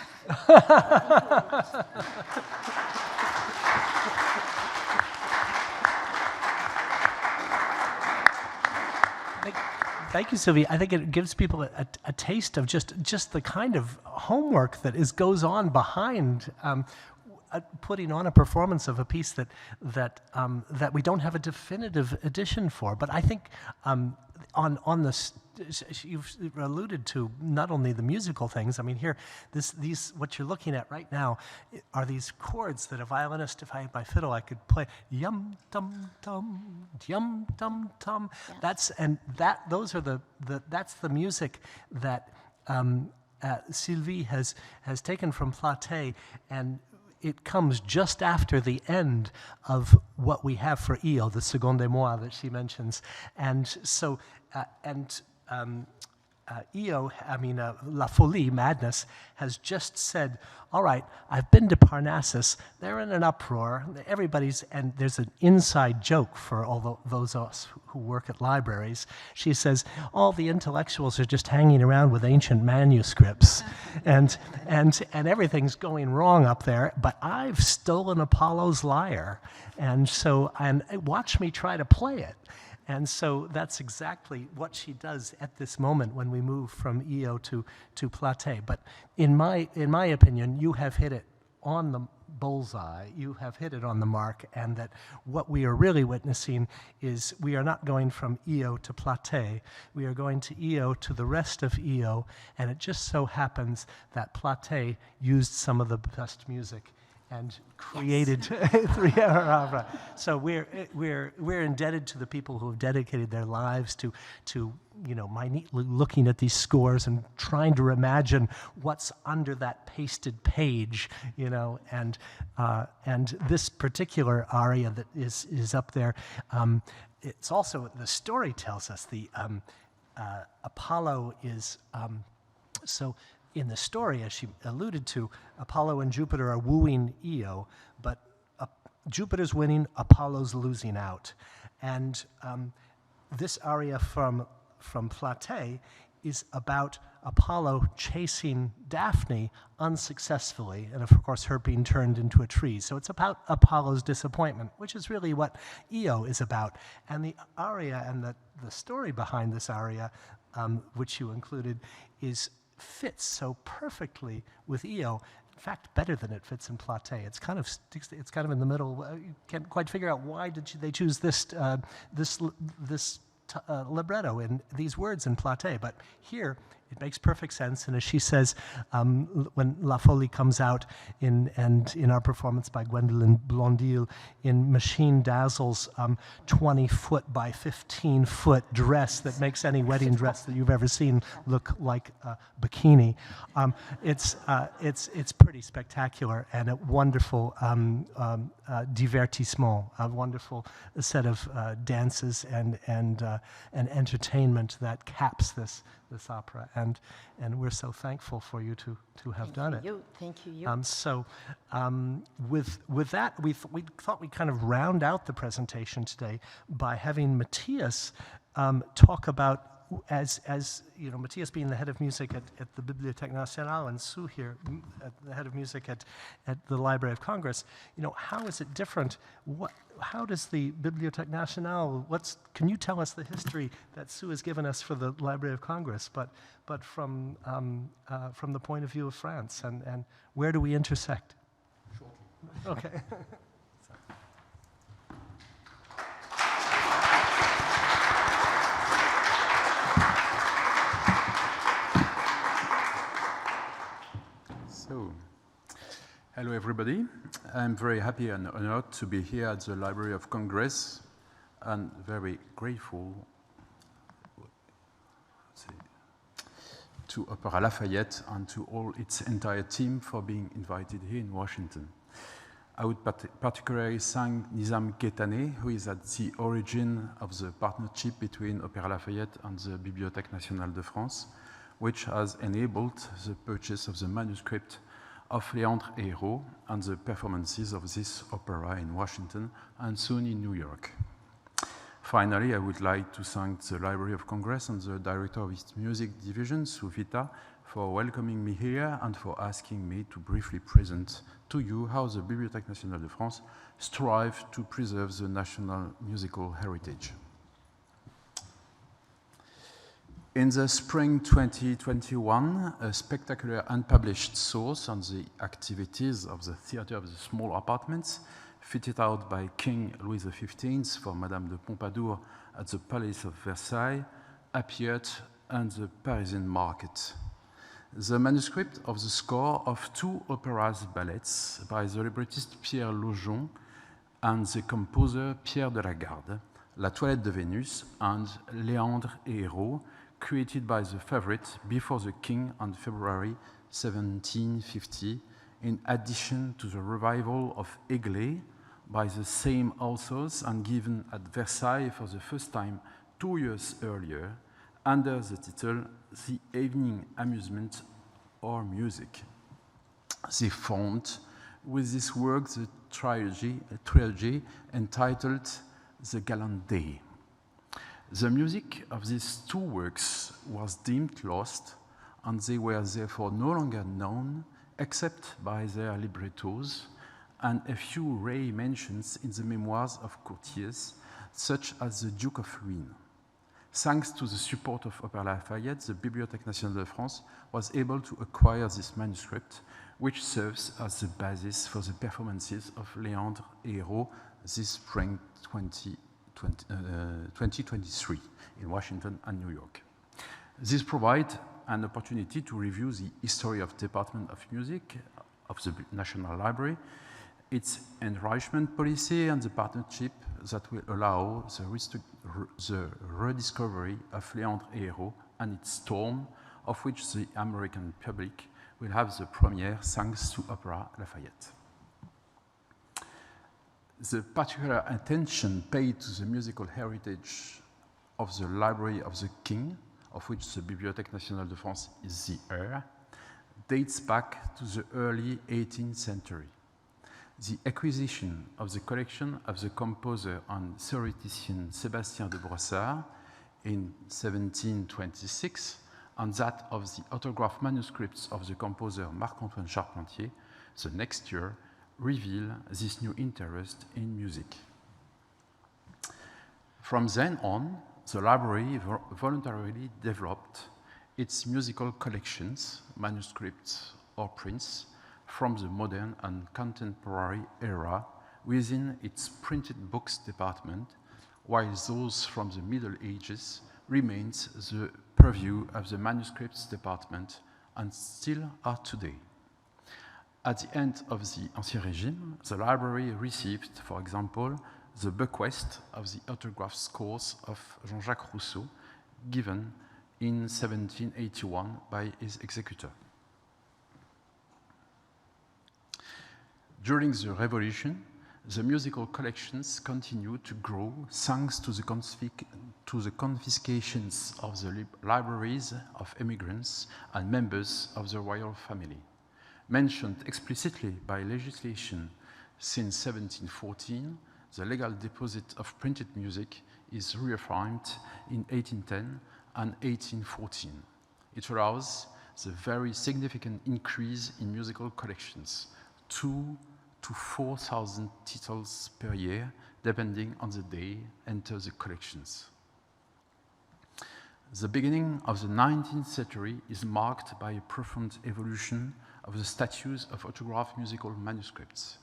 Thank you, Sylvie. I think it gives people a taste of just the kind of homework that goes on behind putting on a performance of a piece that we don't have a definitive edition for. But I think on this, you've alluded to not only the musical things. I mean, here, these what you're looking at right now are these chords that a violinist, if I had my fiddle, I could play yum tum tum, yum tum tum. Yes. Those are that's the music that Sylvie has taken from Platé, and it comes just after the end of what we have for EO, the second et moi that she mentions. And so, EO, La Folie, Madness, has just said, all right, I've been to Parnassus, they're in an uproar, and there's an inside joke for all those of us who work at libraries. She says, all the intellectuals are just hanging around with ancient manuscripts, and everything's going wrong up there, but I've stolen Apollo's lyre, and watch me try to play it. And so that's exactly what she does at this moment when we move from EO to Platé. But in my opinion, you have hit it on the bullseye. You have hit it on the mark, and that what we are really witnessing is we are not going from EO to Platé. We are going to EO to the rest of EO, and it just so happens that Platé used some of the best music, and created three-hour opera. So we're indebted to the people who have dedicated their lives to minutely looking at these scores and trying to imagine what's under that pasted page, and this particular aria that is up there. It's also, the story tells us the Apollo is so. In the story, as she alluded to, Apollo and Jupiter are wooing Io, but Jupiter's winning, Apollo's losing out. And this aria from Platée is about Apollo chasing Daphne unsuccessfully, and of course her being turned into a tree. So it's about Apollo's disappointment, which is really what Io is about. And the aria and the story behind this aria, which you included, fits so perfectly with Io. In fact, better than it fits in Platée. It's kind of in the middle. You can't quite figure out why they choose this libretto in these words in Platée, but here it makes perfect sense. And as she says, when La Folie comes out in our performance by Gwendolen Blondil in Machine Dazzle's 20-foot by 15-foot dress that makes any wedding dress that you've ever seen look like a bikini, it's pretty spectacular and a wonderful divertissement, a wonderful set of dances and entertainment that caps this opera, and we're so thankful for you to have done it. Thank you. So with that, we thought we'd kind of round out the presentation today by having Matthias talk about, as Matthias being the head of music at the Bibliothèque Nationale, and Sue here, the head of music at the Library of Congress. How is it different? How does the Bibliothèque Nationale? Can you tell us the history that Sue has given us for the Library of Congress, but from the point of view of France, and where do we intersect? Sure. Okay. So, hello everybody. I'm very happy and honored to be here at the Library of Congress, and very grateful to Opera Lafayette and to all its entire team for being invited here in Washington. I would particularly thank Nizam Ketane, who is at the origin of the partnership between Opera Lafayette and the Bibliothèque Nationale de France, which has enabled the purchase of the manuscript of Léandre et Héro and the performances of this opera in Washington and soon in New York. Finally, I would like to thank the Library of Congress and the director of its music division, Sufita, for welcoming me here and for asking me to briefly present to you how the Bibliothèque Nationale de France strives to preserve the national musical heritage. In the spring 2021, a spectacular unpublished source on the activities of the Theatre of the Small Apartments, fitted out by King Louis XV for Madame de Pompadour at the Palace of Versailles, appeared on the Parisian market. The manuscript of the score of two opéras-ballets by the librettist Pierre and the composer Pierre de la Garde, La Toilette de Vénus and Léandre et Héro, created by the favorite before the king on February 1750, in addition to the revival of Aiglé by the same authors and given at Versailles for the first time 2 years earlier, under the title The Evening Amusement or Music. They formed with this work the trilogy entitled The Gallant Day. The music of these two works was deemed lost, and they were therefore no longer known except by their librettos and a few rare mentions in the memoirs of courtiers, such as the Duke of Luynes. Thanks to the support of Opera Lafayette, the Bibliothèque Nationale de France was able to acquire this manuscript, which serves as the basis for the performances of Léandre et Héro this spring 2023 in Washington and New York. This provides an opportunity to review the history of Department of Music of the National Library, its enrichment policy and the partnership that will allow the rediscovery of Léandre et Héro and its storm, of which the American public will have the premiere thanks to Opera Lafayette. The particular attention paid to the musical heritage of the Library of the King, of which the Bibliothèque Nationale de France is the heir, dates back to the early 18th century. The acquisition of the collection of the composer and theoretician Sébastien de Brossard in 1726 and that of the autograph manuscripts of the composer Marc-Antoine Charpentier the next year reveal this new interest in music. From then on, the library voluntarily developed its musical collections, manuscripts or prints, from the modern and contemporary era within its printed books department, while those from the Middle Ages remains the purview of the manuscripts department and still are today. At the end of the Ancien Régime, the library received, for example, the bequest of the autograph scores of Jean-Jacques Rousseau, given in 1781 by his executor. During the Revolution, the musical collections continued to grow thanks to the confiscations of the libraries of immigrants and members of the royal family. Mentioned explicitly by legislation since 1714, the legal deposit of printed music is reaffirmed in 1810 and 1814. It allows the very significant increase in musical collections, 2,000 to 4,000 titles per year, depending on the day enter the collections. The beginning of the 19th century is marked by a profound evolution of the status of autograph musical manuscripts.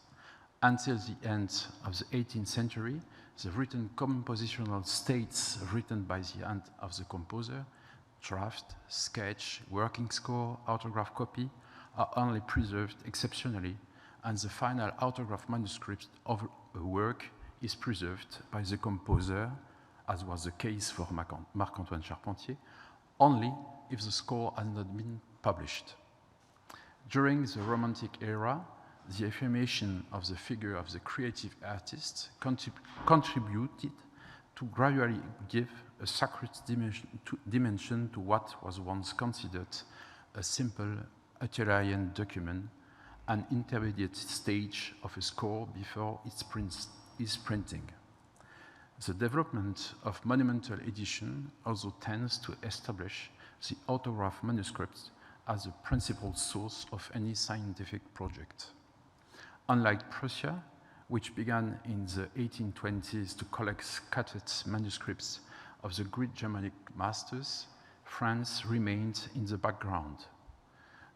Until the end of the 18th century, the written compositional states written by the hand of the composer, draft, sketch, working score, autograph copy, are only preserved exceptionally, and the final autograph manuscript of a work is preserved by the composer, as was the case for Marc-Antoine Charpentier, only if the score has not been published. During the Romantic era, the affirmation of the figure of the creative artist contributed to gradually give a sacred dimension to what was once considered a simple utilitarian document, an intermediate stage of a score before its printing. The development of monumental edition also tends to establish the autograph manuscripts as a principal source of any scientific project. Unlike Prussia, which began in the 1820s to collect scattered manuscripts of the great Germanic masters, France remained in the background.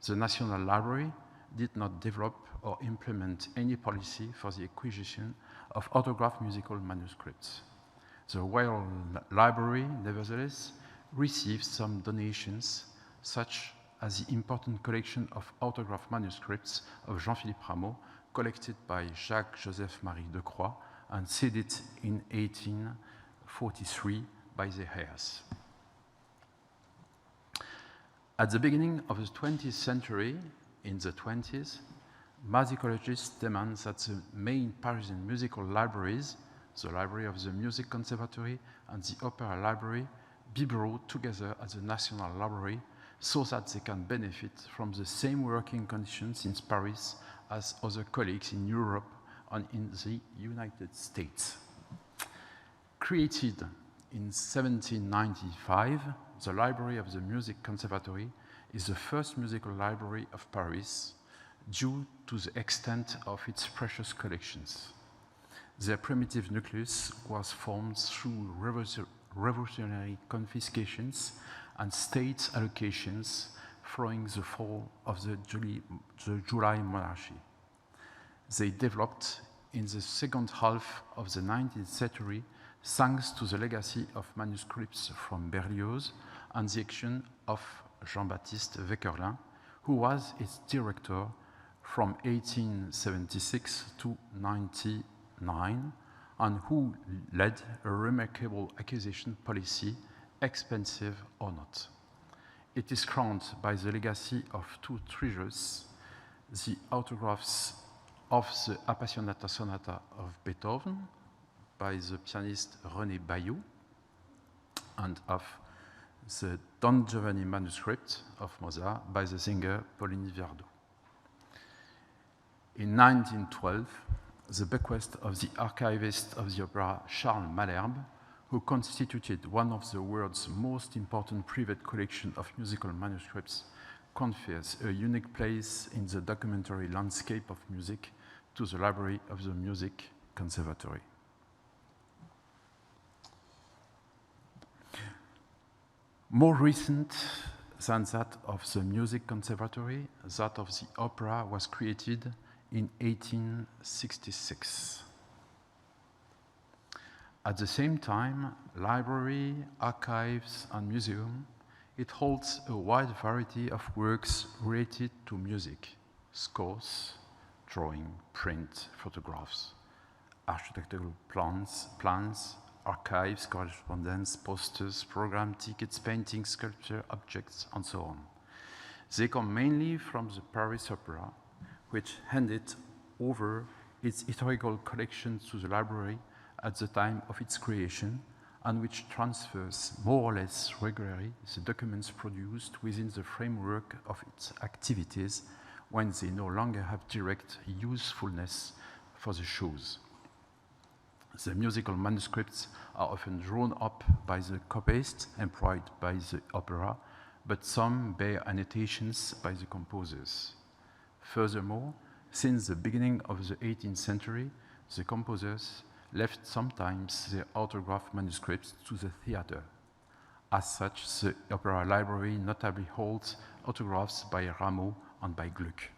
The National Library did not develop or implement any policy for the acquisition of autograph musical manuscripts. The Royal Library, nevertheless, received some donations, such as the important collection of autograph manuscripts of Jean-Philippe Rameau, collected by Jacques-Joseph-Marie de Croix and seeded in 1843 by the heirs. At the beginning of the 20th century, in the 20s, musicologists demand that the main Parisian musical libraries, the Library of the Music Conservatory and the Opera Library, be brought together at the National Library so that they can benefit from the same working conditions in Paris as other colleagues in Europe and in the United States. Created in 1795, the Library of the Music Conservatory is the first musical library of Paris due to the extent of its precious collections. Their primitive nucleus was formed through revolutionary confiscations and state allocations following the fall of the July monarchy. They developed in the second half of the 19th century thanks to the legacy of manuscripts from Berlioz and the action of Jean-Baptiste Vecquerlin, who was its director from 1876 to 99, and who led a remarkable acquisition policy, expensive or not. It is crowned by the legacy of two treasures, the autographs of the Appassionata Sonata of Beethoven by the pianist René Bayou, and of the Don Giovanni manuscript of Mozart by the singer Pauline Viardot. In 1912, the bequest of the archivist of the opera Charles Malherbe, who constituted one of the world's most important private collections of musical manuscripts, confers a unique place in the documentary landscape of music to the Library of the Music Conservatory. More recent than that of the Music Conservatory, that of the opera was created in 1866. At the same time, library, archives, and museum, it holds a wide variety of works related to music, scores, drawing, print, photographs, architectural plans, archives, correspondence, posters, program tickets, paintings, sculpture, objects, and so on. They come mainly from the Paris Opera, which handed over its historical collection to the library at the time of its creation, and which transfers more or less regularly the documents produced within the framework of its activities when they no longer have direct usefulness for the shows. The musical manuscripts are often drawn up by the copyist employed by the opera, but some bear annotations by the composers. Furthermore, since the beginning of the 18th century, the composers left sometimes their autograph manuscripts to the theater. As such, the opera library notably holds autographs by Rameau and by Gluck.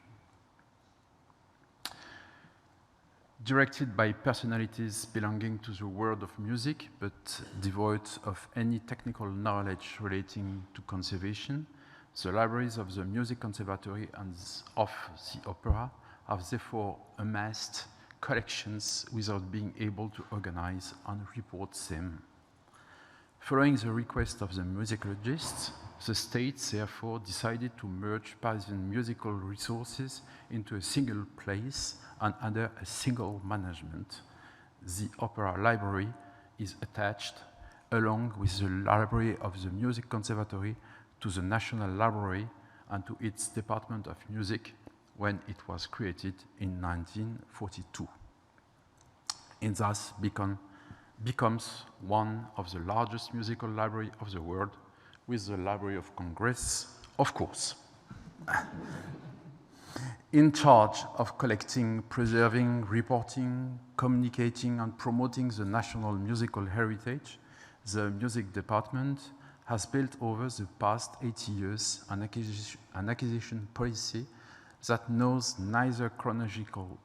Directed by personalities belonging to the world of music, but devoid of any technical knowledge relating to conservation, the libraries of the Music Conservatory and of the opera have therefore amassed collections without being able to organize and report them. Following the request of the musicologists, the state therefore decided to merge Parisian musical resources into a single place and under a single management. The Opera Library is attached, along with the Library of the Music Conservatory, to the National Library and to its Department of Music when it was created in 1942. It thus becomes one of the largest musical libraries of the world, with the Library of Congress, of course. In charge of collecting, preserving, reporting, communicating, and promoting the national musical heritage, the music department has built over the past 80 years an acquisition policy that knows neither chronological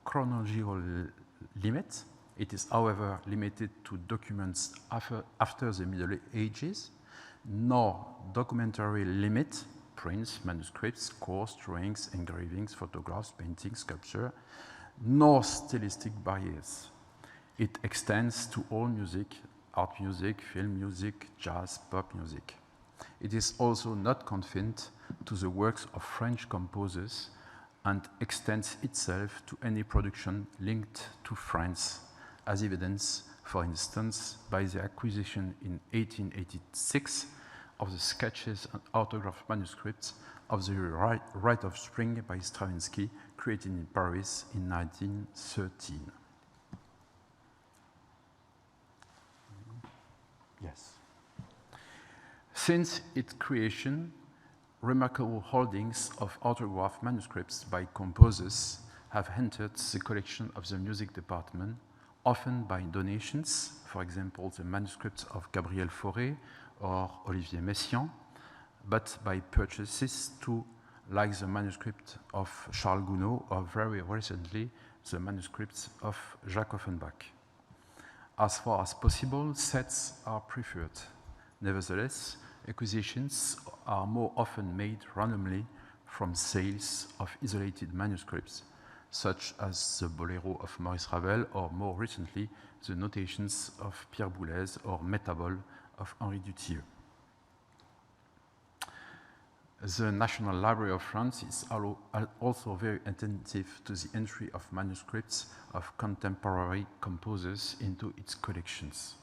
limit. It is, however, limited to documents after the Middle Ages, nor documentary limit, prints, manuscripts, scores, drawings, engravings, photographs, paintings, sculpture, nor stylistic barriers. It extends to all music, art music, film music, jazz, pop music. It is also not confined to the works of French composers and extends itself to any production linked to France, as evidenced, for instance, by the acquisition in 1886 of the sketches and autograph manuscripts of the Rite of Spring by Stravinsky, created in Paris in 1913. Yes. Since its creation, remarkable holdings of autograph manuscripts by composers have entered the collection of the music department, often by donations, for example, the manuscripts of Gabriel Fauré or Olivier Messiaen, but by purchases too, like the manuscript of Charles Gounod, or very recently, the manuscripts of Jacques Offenbach. As far as possible, sets are preferred. Nevertheless, acquisitions are more often made randomly from sales of isolated manuscripts, such as the Bolero of Maurice Ravel, or more recently, the notations of Pierre Boulez or Métabol of Henri Dutilleux. The National Library of France is also very attentive to the entry of manuscripts of contemporary composers into its collections.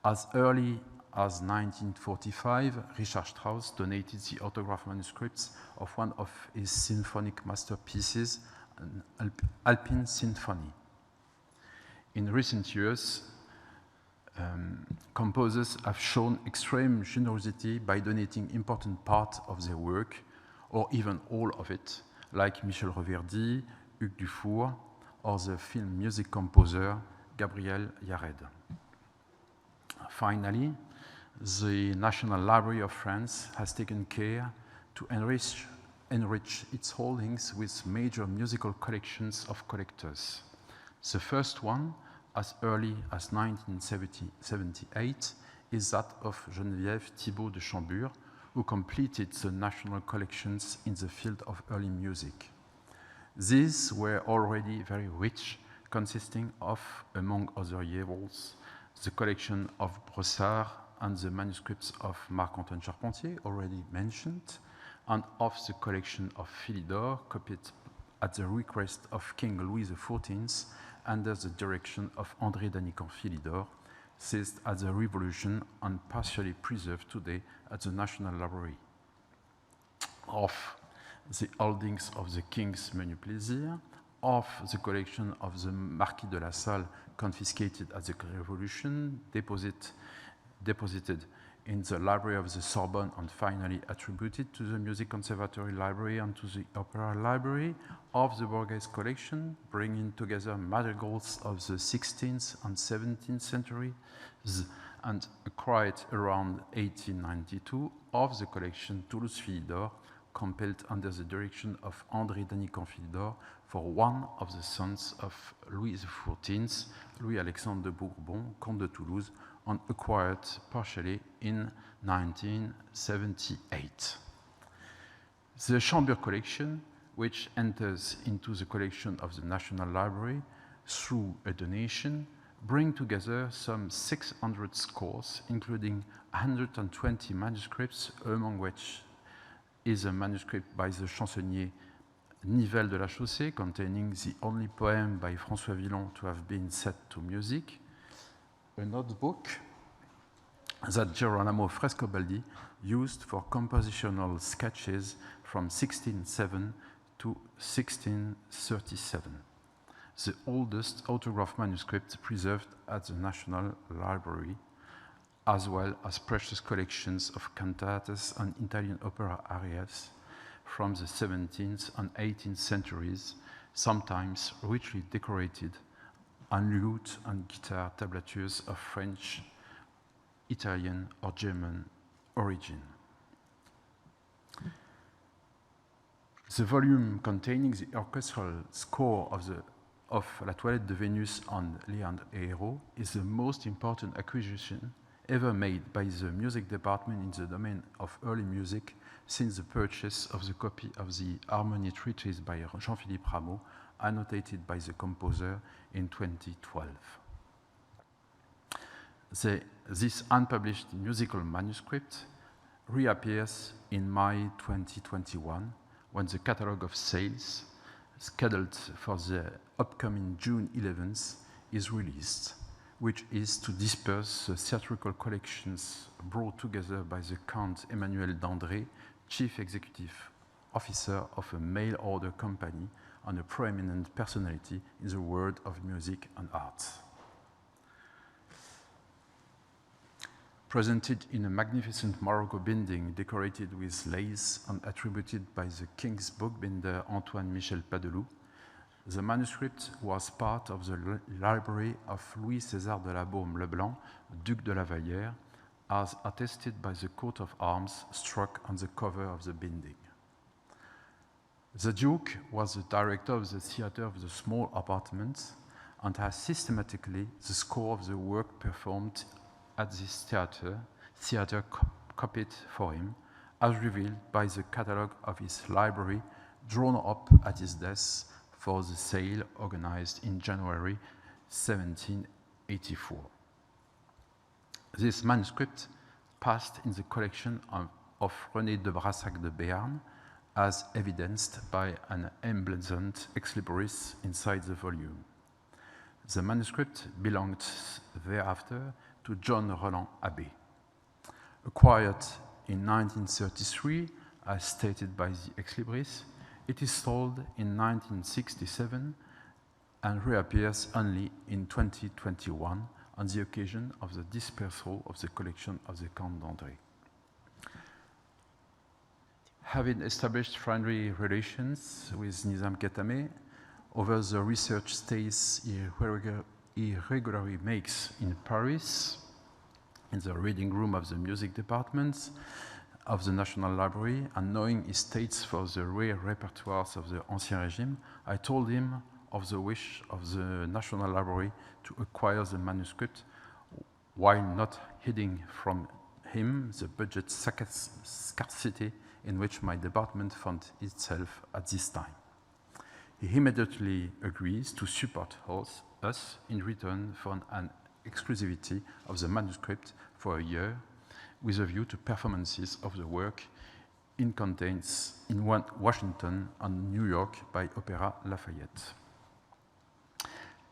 As early as 1945, Richard Strauss donated the autograph manuscripts of one of his symphonic masterpieces, an Alpine Symphony. In recent years, composers have shown extreme generosity by donating important part of their work, or even all of it, like Michel Reverdy, Hugues Dufour, or the film music composer Gabriel Yared. Finally, the National Library of France has taken care to enrich its holdings with major musical collections of collectors. The first one, as early as 1978, is that of Geneviève Thibault de Chambure, who completed the national collections in the field of early music. These were already very rich, consisting of, among other Héros, the collection of Brossard and the manuscripts of Marc-Antoine Charpentier, already mentioned, and of the collection of Philidor, copied at the request of King Louis XIV under the direction of André d'Anican Philidor, seized at the Revolution and partially preserved today at the National Library. Of the holdings of the King's Menu Plaisir, of the collection of the Marquis de la Salle confiscated at the Revolution, deposited in the Library of the Sorbonne and finally attributed to the Music Conservatory Library and to the Opera Library, of the Borghese collection, bringing together madrigals of the 16th and 17th centuries and acquired around 1892, of the collection Toulouse-Philidor, compiled under the direction of André d'Anican Philidor for one of the sons of Louis XIV, Louis-Alexandre de Bourbon, Comte de Toulouse, and acquired partially in 1978. The Chambure collection, which enters into the collection of the National Library through a donation, bring together some 600 scores, including 120 manuscripts, among which is a manuscript by the chansonnier Nivelle de la Chaussée, containing the only poem by François Villon to have been set to music, a notebook that Gerolamo Frescobaldi used for compositional sketches from 1607 to 1637, the oldest autograph manuscript preserved at the National Library, as well as precious collections of cantatas and Italian opera arias from the 17th and 18th centuries, sometimes richly decorated, and lute and guitar tablatures of French, Italian, or German origin. The volume containing the orchestral score of La Toilette de Vénus and Léandre et Héro is the most important acquisition ever made by the music department in the domain of early music since the purchase of the copy of the Harmony Treatise by Jean-Philippe Rameau, annotated by the composer in 2012. This unpublished musical manuscript reappears in May 2021 when the catalogue of sales, scheduled for the upcoming June 11th, is released, which is to disperse the theatrical collections brought together by the Count Emmanuel d'André, Chief Executive Officer of a mail-order company and a prominent personality in the world of music and arts. Presented in a magnificent Morocco binding decorated with lace and attributed by the King's bookbinder Antoine Michel Padeloup, the manuscript was part of the library of Louis César de la Baume Leblanc, Duc de la Vallière, as attested by the coat of arms struck on the cover of the binding. The Duke was the director of the theatre of the small apartments and has systematically the score of the work performed at this theatre copied for him, as revealed by the catalogue of his library drawn up at his desk for the sale organized in January 1784. This manuscript passed in the collection of René de Brassac de Béarn, as evidenced by an emblazoned ex libris inside the volume. The manuscript belonged thereafter to John Roland Abbé. Acquired in 1933, as stated by the ex libris, it is sold in 1967 and reappears only in 2021 on the occasion of the dispersal of the collection of the Count d'André. Having established friendly relations with Nizam Khatami over the research stays he regularly makes in Paris, in the reading room of the music department of the National Library, and knowing his tastes for the rare repertoires of the Ancien Régime, I told him of the wish of the National Library to acquire the manuscript, while not hiding from him the budget scarcity in which my department found itself at this time. He immediately agrees to support us in return for an exclusivity of the manuscript for a year, with a view to performances of the work in contains in Washington and New York by Opera Lafayette.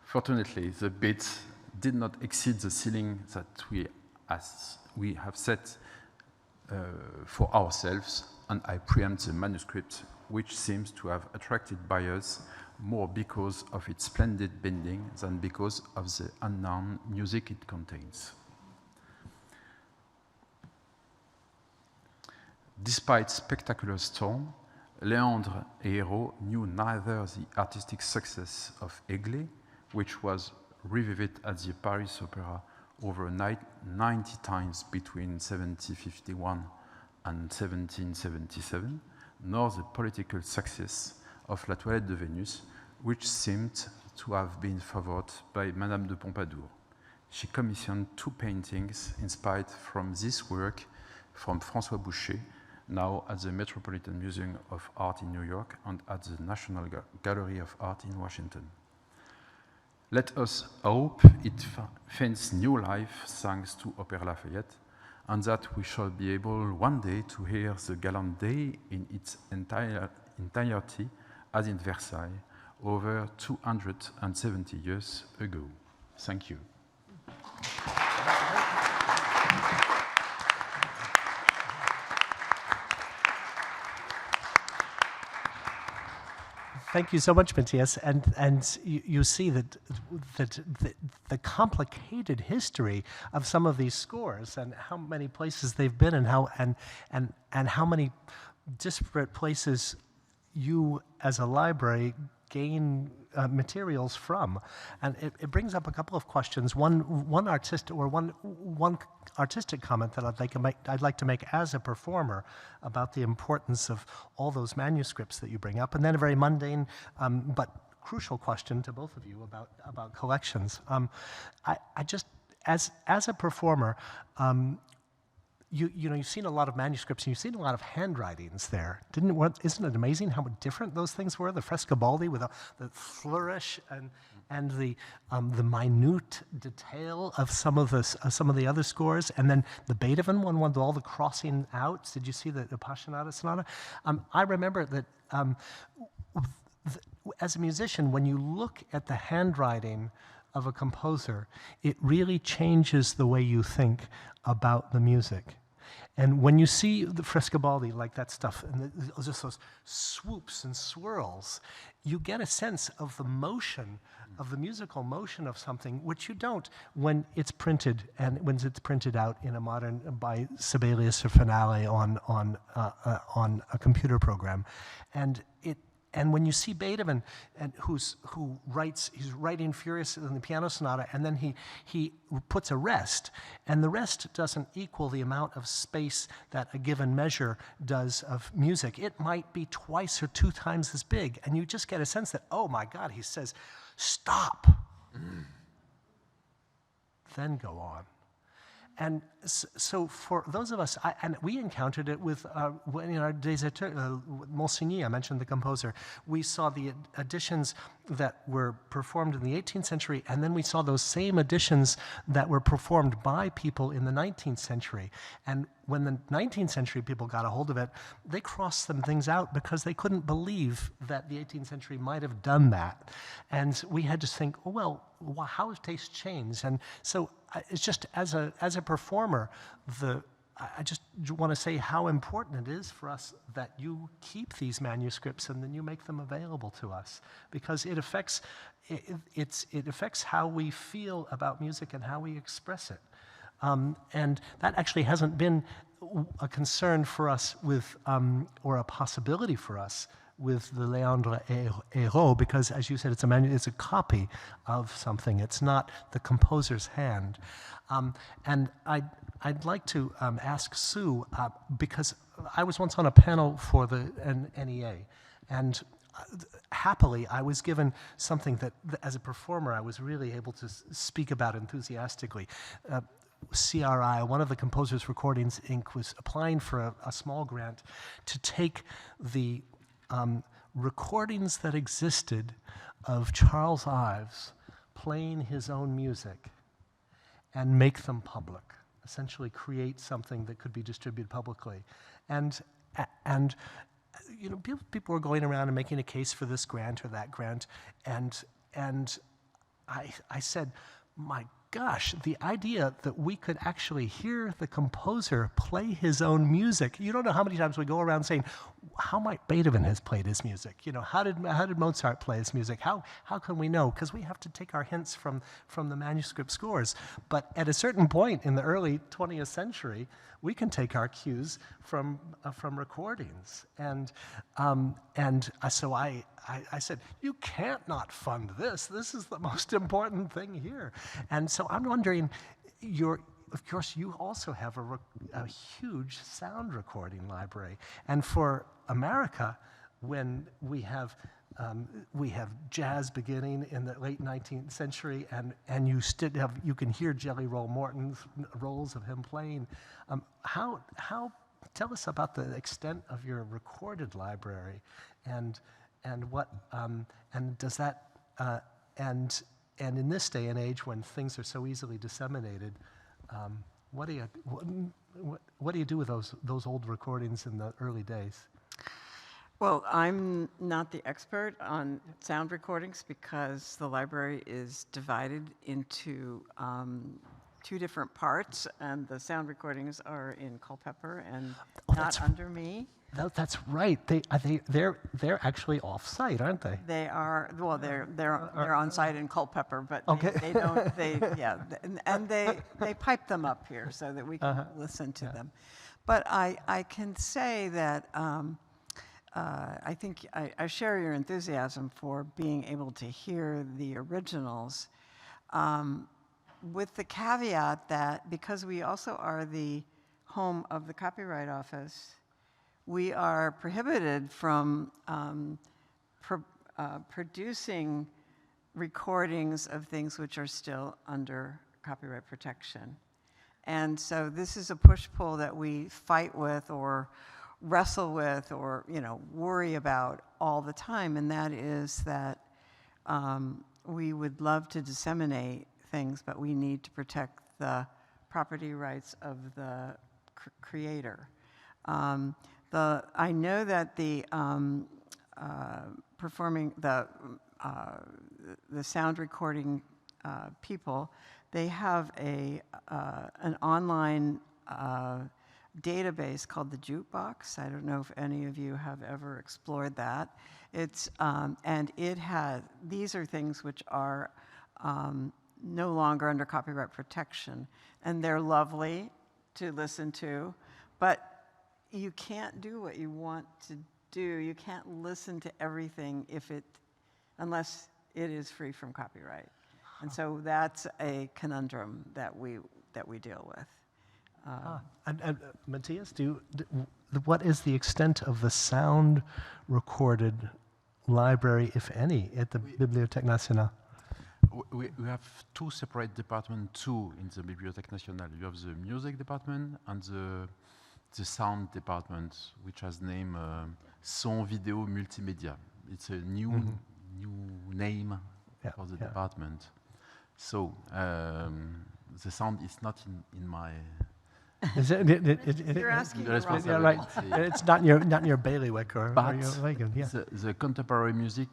Fortunately, the bid did not exceed the ceiling that we have set for ourselves, and I preempt the manuscript, which seems to have attracted buyers more because of its splendid binding than because of the unknown music it contains. Despite spectacular storm, Léandre and Héro knew neither the artistic success of Aiglé, which was revived at the Paris Opera over 90 times between 1751 and 1777, nor the political success of La Toilette de Vénus, which seemed to have been favored by Madame de Pompadour. She commissioned 2 paintings inspired from this work from François Boucher, now at the Metropolitan Museum of Art in New York and at the National Gallery of Art in Washington. Let us hope it finds new life thanks to Opera Lafayette, and that we shall be able one day to hear the gallant day in its entirety as in Versailles over 270 years ago. Thank you. Thank you so much, Matthias. And you see that the complicated history of some of these scores and how many places they've been and how many disparate places you as a library gain materials from. And it brings up a couple of questions. One artistic comment that I'd like to make as a performer about the importance of all those manuscripts that you bring up, and then a very mundane but crucial question to both of you about collections. I just, as a performer, you've seen a lot of manuscripts and you've seen a lot of handwritings there. Isn't it amazing how different those things were? The Frescobaldi with the flourish and the minute detail of some of the other scores, and then the Beethoven one with all the crossing outs. Did you see the Appassionata Sonata? I remember that as a musician, when you look at the handwriting of a composer, it really changes the way you think about the music. And when you see the Frescobaldi, like that stuff, and just those swoops and swirls, you get a sense of the motion, of the musical motion of something, which you don't when it's printed, and when it's printed out in a modern, by Sibelius or Finale on a computer program. And when you see Beethoven, and he's writing furiously in the piano sonata, and then he puts a rest, and the rest doesn't equal the amount of space that a given measure does of music. It might be twice or 2 times as big, and you just get a sense that, oh my God, he says, stop, then go on. So for those of us, and we encountered it with, in our Monsigny, I mentioned the composer, we saw the editions that were performed in the 18th century, and then we saw those same editions that were performed by people in the 19th century. And when the 19th century people got a hold of it, they crossed some things out because they couldn't believe that the 18th century might have done that. And we had to think, oh, well, how have tastes changed? And so it's just as a performer, I just want to say how important it is for us that you keep these manuscripts and then you make them available to us, because it affects how we feel about music and how we express it. And that actually hasn't been a concern for us with, or a possibility for us with the Léandre Héro, because as you said, it's a copy of something. It's not the composer's hand. And I'd like to ask Sue, because I was once on a panel for the NEA, and happily I was given something that, as a performer, I was really able to speak about enthusiastically. CRI, one of the Composers Recordings Inc., was applying for a small grant to take the recordings that existed of Charles Ives playing his own music and make them public, essentially create something that could be distributed publicly. And you know, people were going around and making a case for this grant or that grant, and I said, my gosh, the idea that we could actually hear the composer play his own music. You don't know how many times we go around saying, how might Beethoven has played his music? You know, how did Mozart play his music? How can we know? Because we have to take our hints from the manuscript scores. But at a certain point in the early 20th century, we can take our cues from recordings. And so I said, you can't not fund this. This is the most important thing here. And so I'm wondering, of course, you also have a huge sound recording library. And for America, when we have jazz beginning in the late 19th century, and you can hear Jelly Roll Morton's rolls of him playing. Tell us about the extent of your recorded library, and does that and in this day and age when things are so easily disseminated, what do you do with those old recordings in the early days? Well, I'm not the expert on sound recordings because the library is divided into two different parts, and the sound recordings are in Culpeper and not under me. That's right. They're actually off-site, aren't they? They are. Well, they're on site in Culpeper, but okay. they don't. They pipe them up here so that we can listen to them. But I can say that I think I share your enthusiasm for being able to hear the originals, with the caveat that because we also are the home of the Copyright Office, we are prohibited from producing recordings of things which are still under copyright protection. And so this is a push-pull that we fight with or wrestle with or worry about all the time, and that is that we would love to disseminate things, but we need to protect the property rights of the creator. I know that the sound recording people, they have an online database called the Jukebox. I don't know if any of you have ever explored that. It's and it has, these are things which are no longer under copyright protection, and they're lovely to listen to, but you can't do what you want to do. You can't listen to everything unless it is free from copyright. And so that's a conundrum that we deal with. And Matthias, what is the extent of the sound recorded library, if any, at the Bibliothèque Nationale? We have two separate departments too in the Bibliothèque Nationale. You have the music department and the sound department, which has name Son, Vidéo, Multimédia. It's a new name for the department. So the sound is not in my. You're asking the wrong Yeah, right. It's not in your bailiwick or your wagon. Yeah. The contemporary music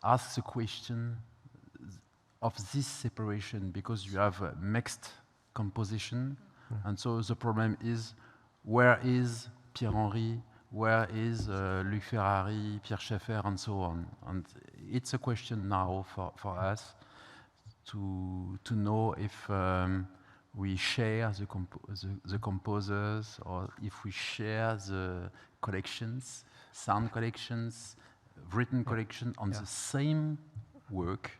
asks the question of this separation because you have a mixed composition, and so the problem is where is Pierre-Henry, where is Luc Ferrari, Pierre Schaeffer, and so on. And it's a question now for us to know if we share the composers or if we share the collections, sound collections, written collection on the same work,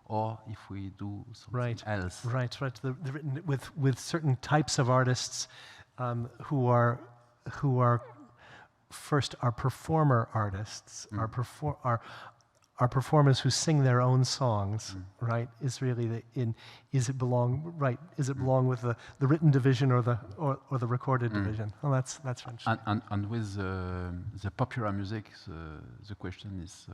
or if we do something else. Right. The written with certain types of artists who are first are performer artists, are performers who sing their own songs. Right? Is really is it belong with the written division or the recorded division? Well, that's interesting. And with the popular music, the question is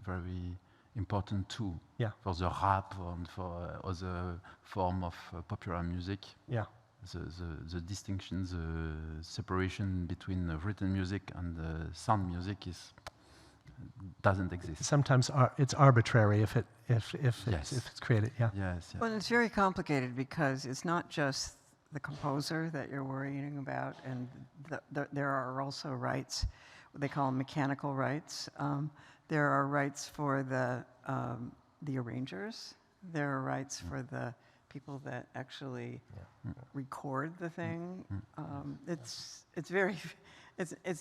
very important too. Yeah. For the rap and for other form of popular music. Yeah. The distinction, the separation between written music and sound music doesn't exist. Sometimes it's arbitrary if it's created. Yeah. Yes. Well, it's very complicated because it's not just the composer that you're worrying about, and there are also rights, what they call mechanical rights. There are rights for the arrangers. There are rights for the people that actually record the thing. It's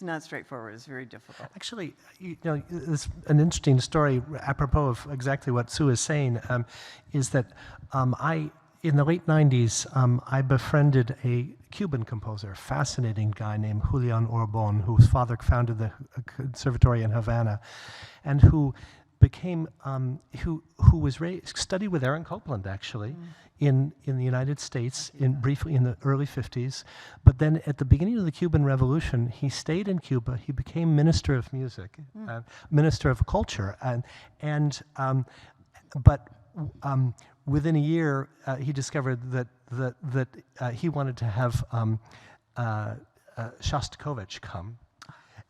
not straightforward. It's very difficult. Actually, it's an interesting story apropos of exactly what Sue is saying. Is that in the late '90s, I befriended a Cuban composer, a fascinating guy named Julian Orbon, whose father founded the conservatory in Havana, and who became who was studied with Aaron Copland actually in the United States briefly in the early '50s, but then at the beginning of the Cuban Revolution he stayed in Cuba. He became Minister of Music, Minister of Culture, but within a year he discovered that he wanted to have Shostakovich come.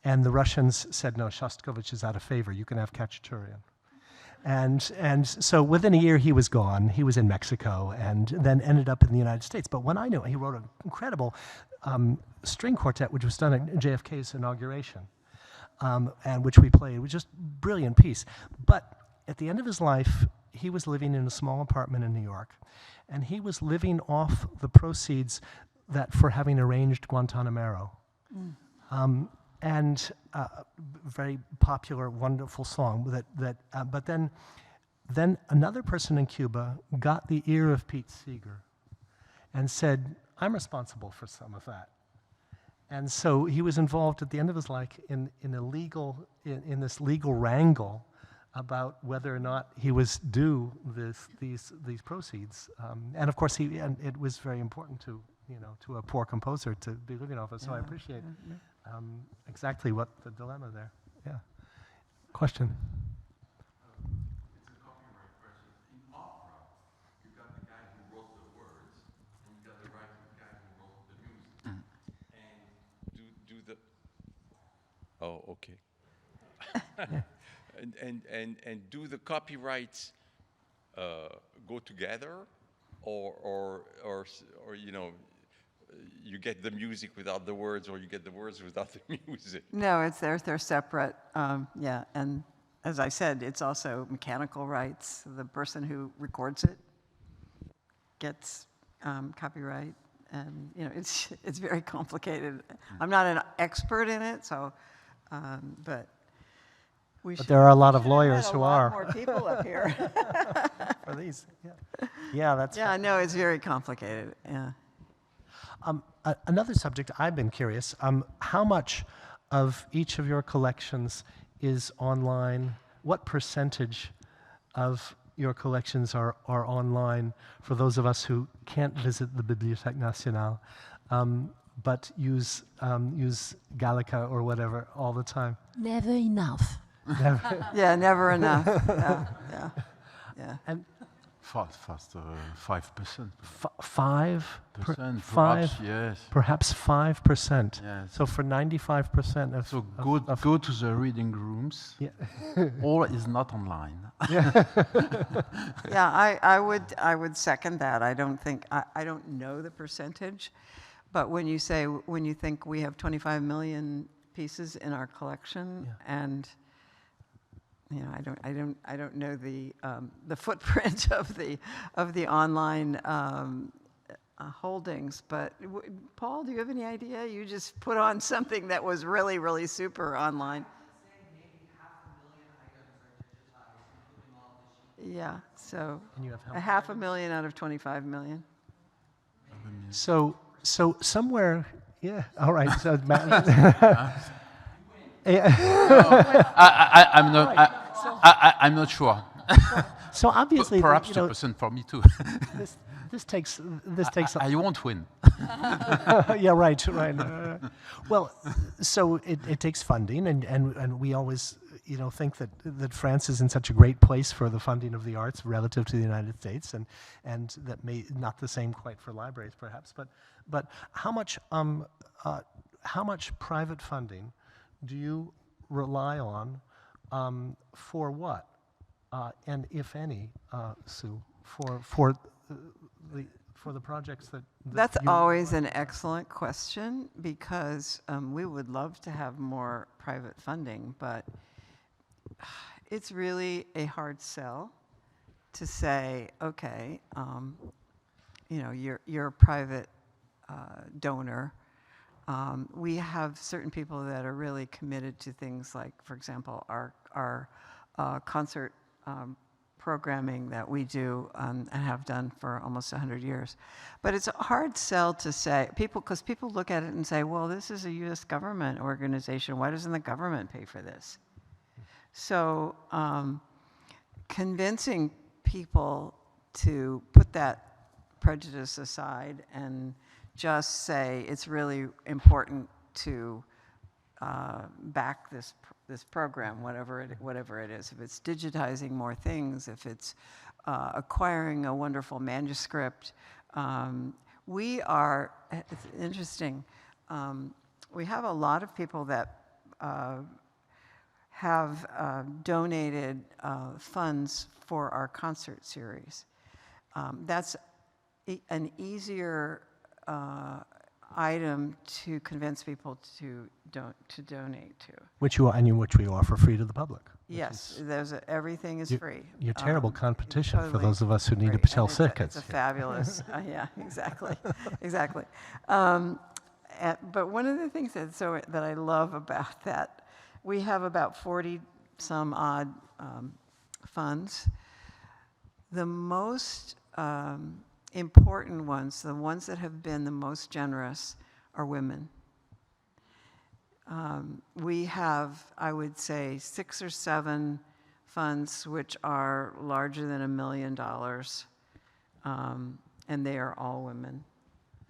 And the Russians said, no, Shostakovich is out of favor. You can have Khachaturian. And so within a year, he was gone. He was in Mexico and then ended up in the United States. But when I knew, he wrote an incredible string quartet, which was done at JFK's inauguration, and which we played. It was just a brilliant piece. But at the end of his life, he was living in a small apartment in New York. And he was living off the proceeds for having arranged Guantanamero. And very popular, wonderful song. But then another person in Cuba got the ear of Pete Seeger and said, "I'm responsible for some of that." And so he was involved at the end of his life in this legal wrangle about whether or not he was due these proceeds. And of course, it was very important to a poor composer to be living off it. So I appreciate. Exactly what the dilemma there. Yeah. Question? It's a copyright question. In opera, you got the guy who wrote the words, and you got the guy who wrote the music. And do the. Oh, okay. and do the copyrights go together, or you get the music without the words, or you get the words without the music? No, they're separate. Yeah, and as I said, it's also mechanical rights. The person who records it gets copyright, and it's very complicated. I'm not an expert in it, so but we. But there are a lot of lawyers who are. More people up here. For these, yeah, that's. Yeah, no, it's very complicated. Yeah. Another subject I've been curious, how much of each of your collections is online? What percentage of your collections are online for those of us who can't visit the Bibliothèque Nationale, but use Gallica or whatever all the time. Never enough. Yeah, never enough. Yeah. And Faster, 5%. 5%, Yes. perhaps 5%. Yes. So for 95% of So go to the reading rooms. Yeah. All is not online. Yeah, I would second that. I don't know the percentage, but when you think we have 25 million pieces in our collection, and I don't know the footprint of the online holdings. But Paul, do you have any idea? You just put on something that was really, really super online. Yeah, so And you have how a 500,000 out of 25 million. So somewhere, yeah. All right. So I'm not sure. so obviously, Perhaps you know, 2% for me too. this takes. I won't win. Yeah, right. Well, so it takes funding, and we always, think that France is in such a great place for the funding of the arts relative to the United States, and that may not the same quite for libraries, perhaps. But how much private funding do you rely on for what, and if any, Sue, for the projects that That's you always an excellent question, because we would love to have more private funding, but it's really a hard sell to say, okay, you're a private donor. We have certain people that are really committed to things like, for example, our concert programming that we do and have done for almost 100 years. But it's a hard sell to say, because people look at it and say, well, this is a U.S. government organization. Why doesn't the government pay for this? So convincing people to put that prejudice aside and just say it's really important to back this program, whatever it is. If it's digitizing more things, if it's acquiring a wonderful manuscript. It's interesting, we have a lot of people that have donated funds for our concert series. That's an easier item to convince people to donate to. which we offer free to the public. Yes, everything is free. You're terrible competition for totally those of us who need free. to sell And tickets. It's a fabulous, yeah, exactly. But one of the things that I love about that, we have about 40 some odd funds. The most important ones, the ones that have been the most generous, are women. We have, I would say, 6 or 7 funds which are larger than $1 million, and they are all women.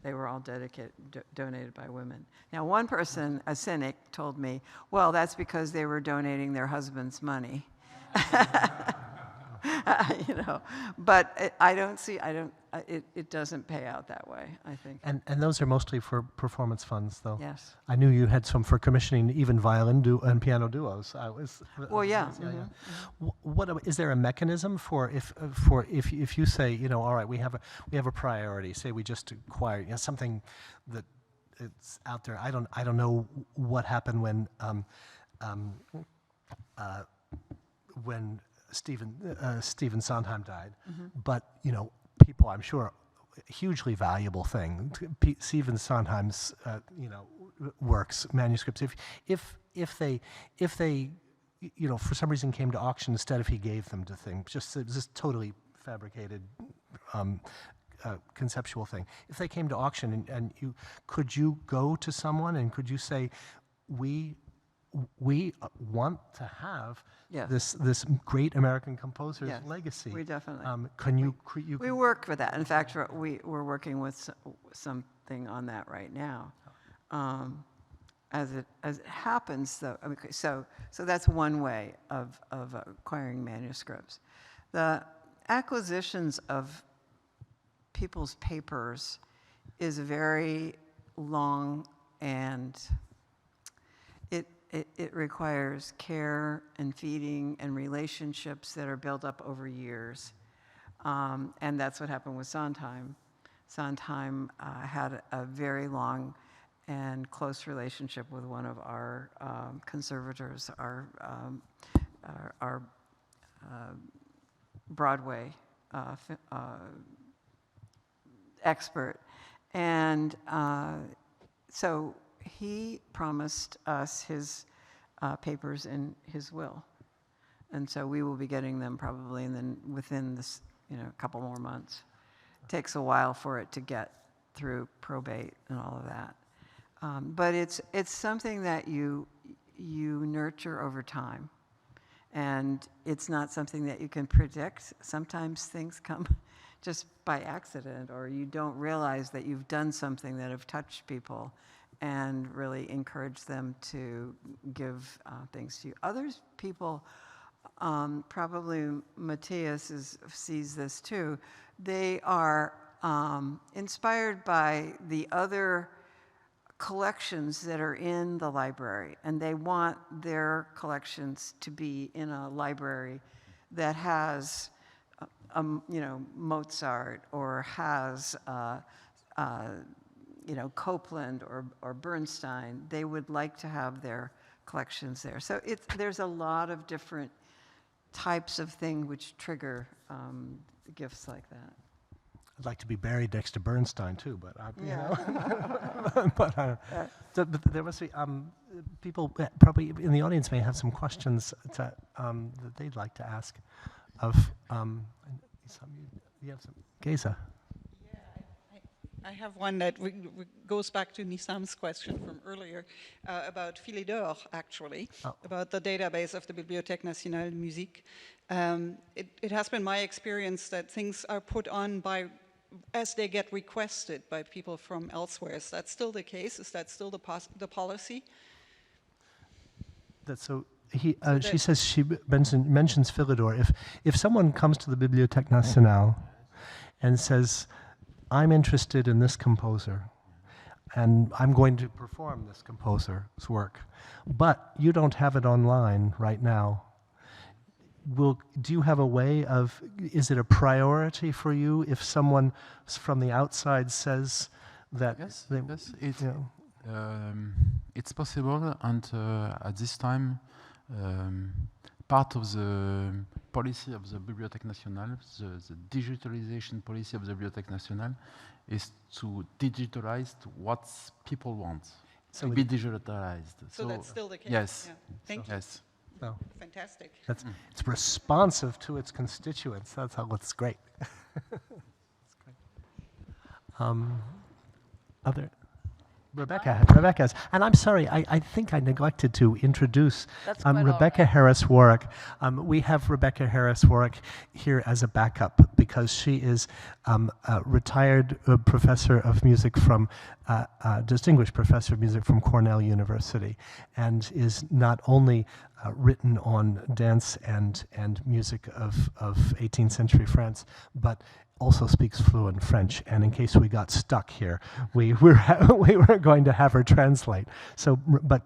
They were all donated by women. Now, one person, a cynic, told me, well, that's because they were donating their husband's money. But it doesn't pay out that way, I think. And those are mostly for performance funds, though. Yes. I knew you had some for commissioning even violin and piano duos. Well, yeah. What is there a mechanism for if you say, all right, we have a priority. Say we just acquired something that it's out there. I don't know what happened when Stephen Sondheim died, but people, I'm sure, hugely valuable thing. Stephen Sondheim's works, manuscripts. If they for some reason came to auction instead of he gave them to things, just totally fabricated conceptual thing. If they came to auction could you go to someone and could you say, we we want to have Yes. this great American composer's Yes, legacy. we definitely. Can you We work with that. In fact, we're working with something on that right now. As it happens, though, okay, so that's one way of acquiring manuscripts. The acquisitions of people's papers is very long, and it requires care and feeding and relationships that are built up over years. And that's what happened with Sondheim. Sondheim had a very long and close relationship with one of our conservators, our Broadway expert. And so he promised us his papers in his will. And so we will be getting them probably within this, a couple more months. It takes a while for it to get through probate and all of that. But it's something that you nurture over time. And it's not something that you can predict. Sometimes things come just by accident, or you don't realize that you've done something that have touched people and really encouraged them to give things to you. Others people, probably Matthias sees this too, they are inspired by the other collections that are in the library, and they want their collections to be in a library that has, Mozart, or has, Copland or Bernstein. They would like to have their collections there. So there's a lot of different types of thing which trigger gifts like that. I'd like to be buried next to Bernstein too, but Yeah. but there must be people probably in the audience may have some questions that they'd like to ask of. You have some, Geza. I have one that goes back to Nissam's question from earlier about Filet d'Or, actually, about the database of the Bibliothèque Nationale de Musique. It has been my experience that things are put on as they get requested by people from elsewhere. Is that still the case? Is that still the policy? That's so. She says she mentions Filet d'Or. If someone comes to the Bibliothèque Nationale and says, I'm interested in this composer, and I'm going to perform this composer's work, but you don't have it online right now. Do you have a way of, is it a priority for you if someone from the outside says that? Yes, it's possible, and at this time, part of the policy of the Bibliothèque Nationale, the digitalization policy of the Bibliothèque Nationale, is to digitalize what people want, to be digitalized. So that's still the case? Yes. Yeah. Thank you. Yes. No. Fantastic. It's responsive to its constituents. That's how it's great. It's great. Other. Rebecca's. And I'm sorry, I think I neglected to introduce Rebecca Harris Warwick. We have Rebecca Harris Warwick here as a backup because she is a retired professor of music from, distinguished professor of music from Cornell University, and is not only written on dance and music of 18th century France, but also speaks fluent French, and in case we got stuck here, we were going to have her translate. So, but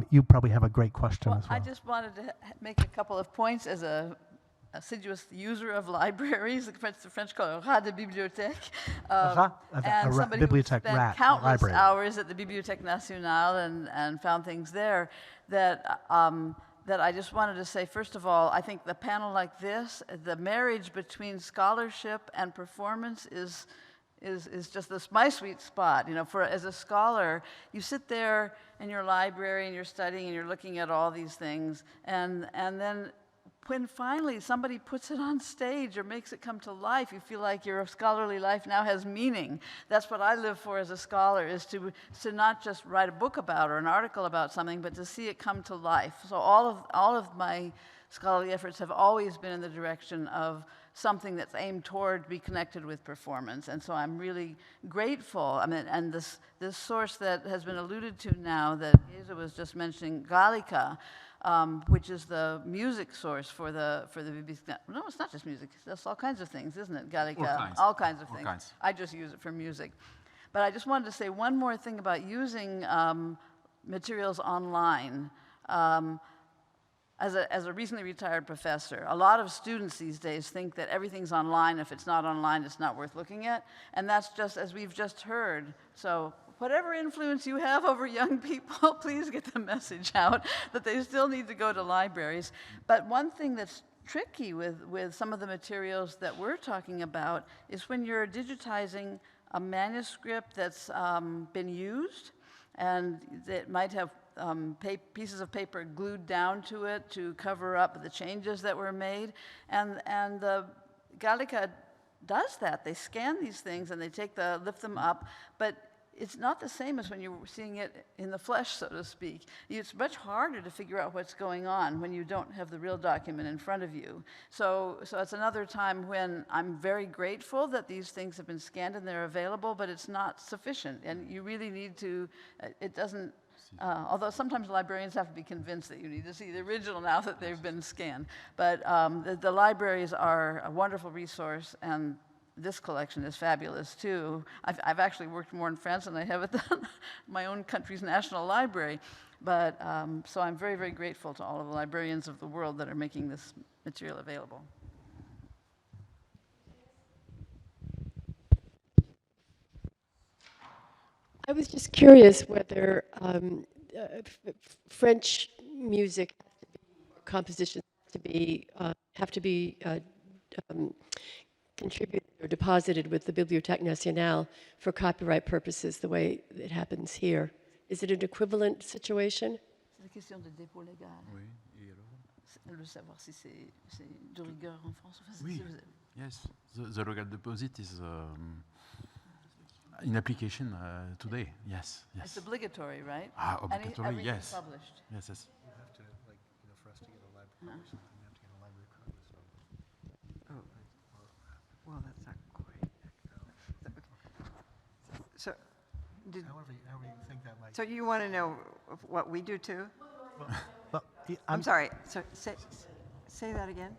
you probably have a great question as well. I just wanted to make a couple of points as a assiduous user of libraries. The French call it rat de bibliothèque, and somebody who spent countless hours at the Bibliothèque Nationale and found things there that I just wanted to say, first of all, I think the panel like this, the marriage between scholarship and performance is just this my sweet spot. As a scholar, you sit there in your library and you're studying and you're looking at all these things, and then when finally somebody puts it on stage or makes it come to life, you feel like your scholarly life now has meaning. That's what I live for as a scholar, is to not just write a book about or an article about something, but to see it come to life. So all of my scholarly efforts have always been in the direction of something that's aimed toward be connected with performance. And so I'm really grateful. I mean, and this source that has been alluded to now, that Geza was just mentioning, Gallica, which is the music source for the BBC. No, it's not just music. That's all kinds of things, isn't it? Gallica, all kinds of things. I just use it for music. But I just wanted to say one more thing about using materials online. As a recently retired professor, a lot of students these days think that everything's online. If it's not online, it's not worth looking at. And that's just as we've just heard. So whatever influence you have over young people, please get the message out that they still need to go to libraries. But one thing that's tricky with some of the materials that we're talking about is when you're digitizing a manuscript that's been used, and it might have pieces of paper glued down to it to cover up the changes that were made. And the Gallica does that. They scan these things and they lift them up, but it's not the same as when you're seeing it in the flesh, so to speak. It's much harder to figure out what's going on when you don't have the real document in front of you. So it's another time when I'm very grateful that these things have been scanned and they're available, but it's not sufficient. And you really need to, it doesn't, although sometimes librarians have to be convinced that you need to see the original now that they've been scanned. But the libraries are a wonderful resource, and this collection is fabulous too. I've actually worked more in France than I have at my own country's national library. But so I'm very, very grateful to all of the librarians of the world that are making this material available. I was just curious whether French music compositions have to be contributed or deposited with the Bibliothèque Nationale for copyright purposes, the way it happens here. Is it an equivalent situation? C'est la question de dépôt légal. Oui, et alors? Le savoir si c'est de rigueur en France. Oui. Yes, the legal deposit is in application today. Yes, yes. It's obligatory, right? Obligatory, and yes. Published. Yes, yes. You have to, like, for us to get a library or something, you have to get a library card. So. Well, that's not quite. So, However you think that might. so you want to know what we do too? Well, I'm sorry. So say that again.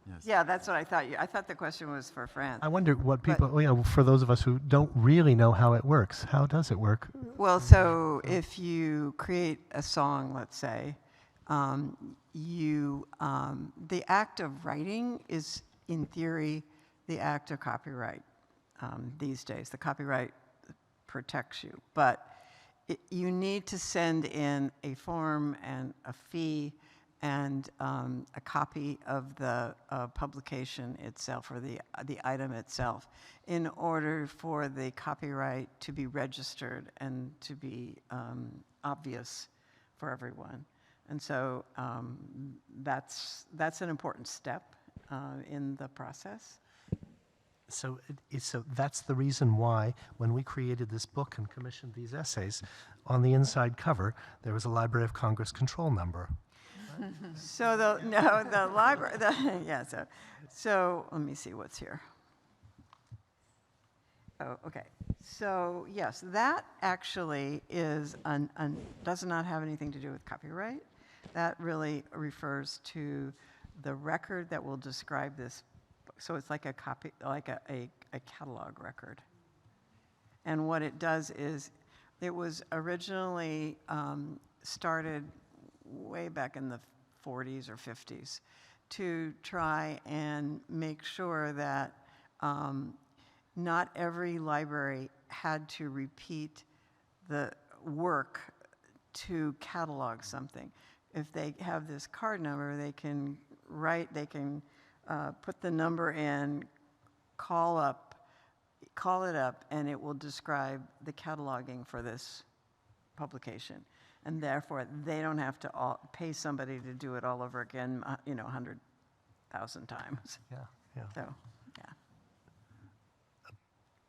Yes. Yeah, that's what I thought. I thought the question was for France. I wonder what people, for those of us who don't really know how it works, how does it work? Well, so if you create a song, let's say, the act of writing is, in theory, the act of copyright these days. The copyright protects you. But you need to send in a form and a fee and a copy of the publication itself, or the item itself, in order for the copyright to be registered and to be obvious for everyone. And so that's an important step in the process. So that's the reason why, when we created this book and commissioned these essays, on the inside cover, there was a Library of Congress control number. So the library, so let me see what's here. Oh, okay. So yes, that actually is does not have anything to do with copyright. That really refers to the record that will describe this. So it's like a catalog record. And what it does is, it was originally started way back in the 40s or 50s to try and make sure that not every library had to repeat the work to catalog something. If they have this card number, they can put the number in, call it up, and it will describe the cataloging for this publication. and therefore they don't have to pay somebody to do it all over again, 100,000 times. Yeah, yeah. So, yeah.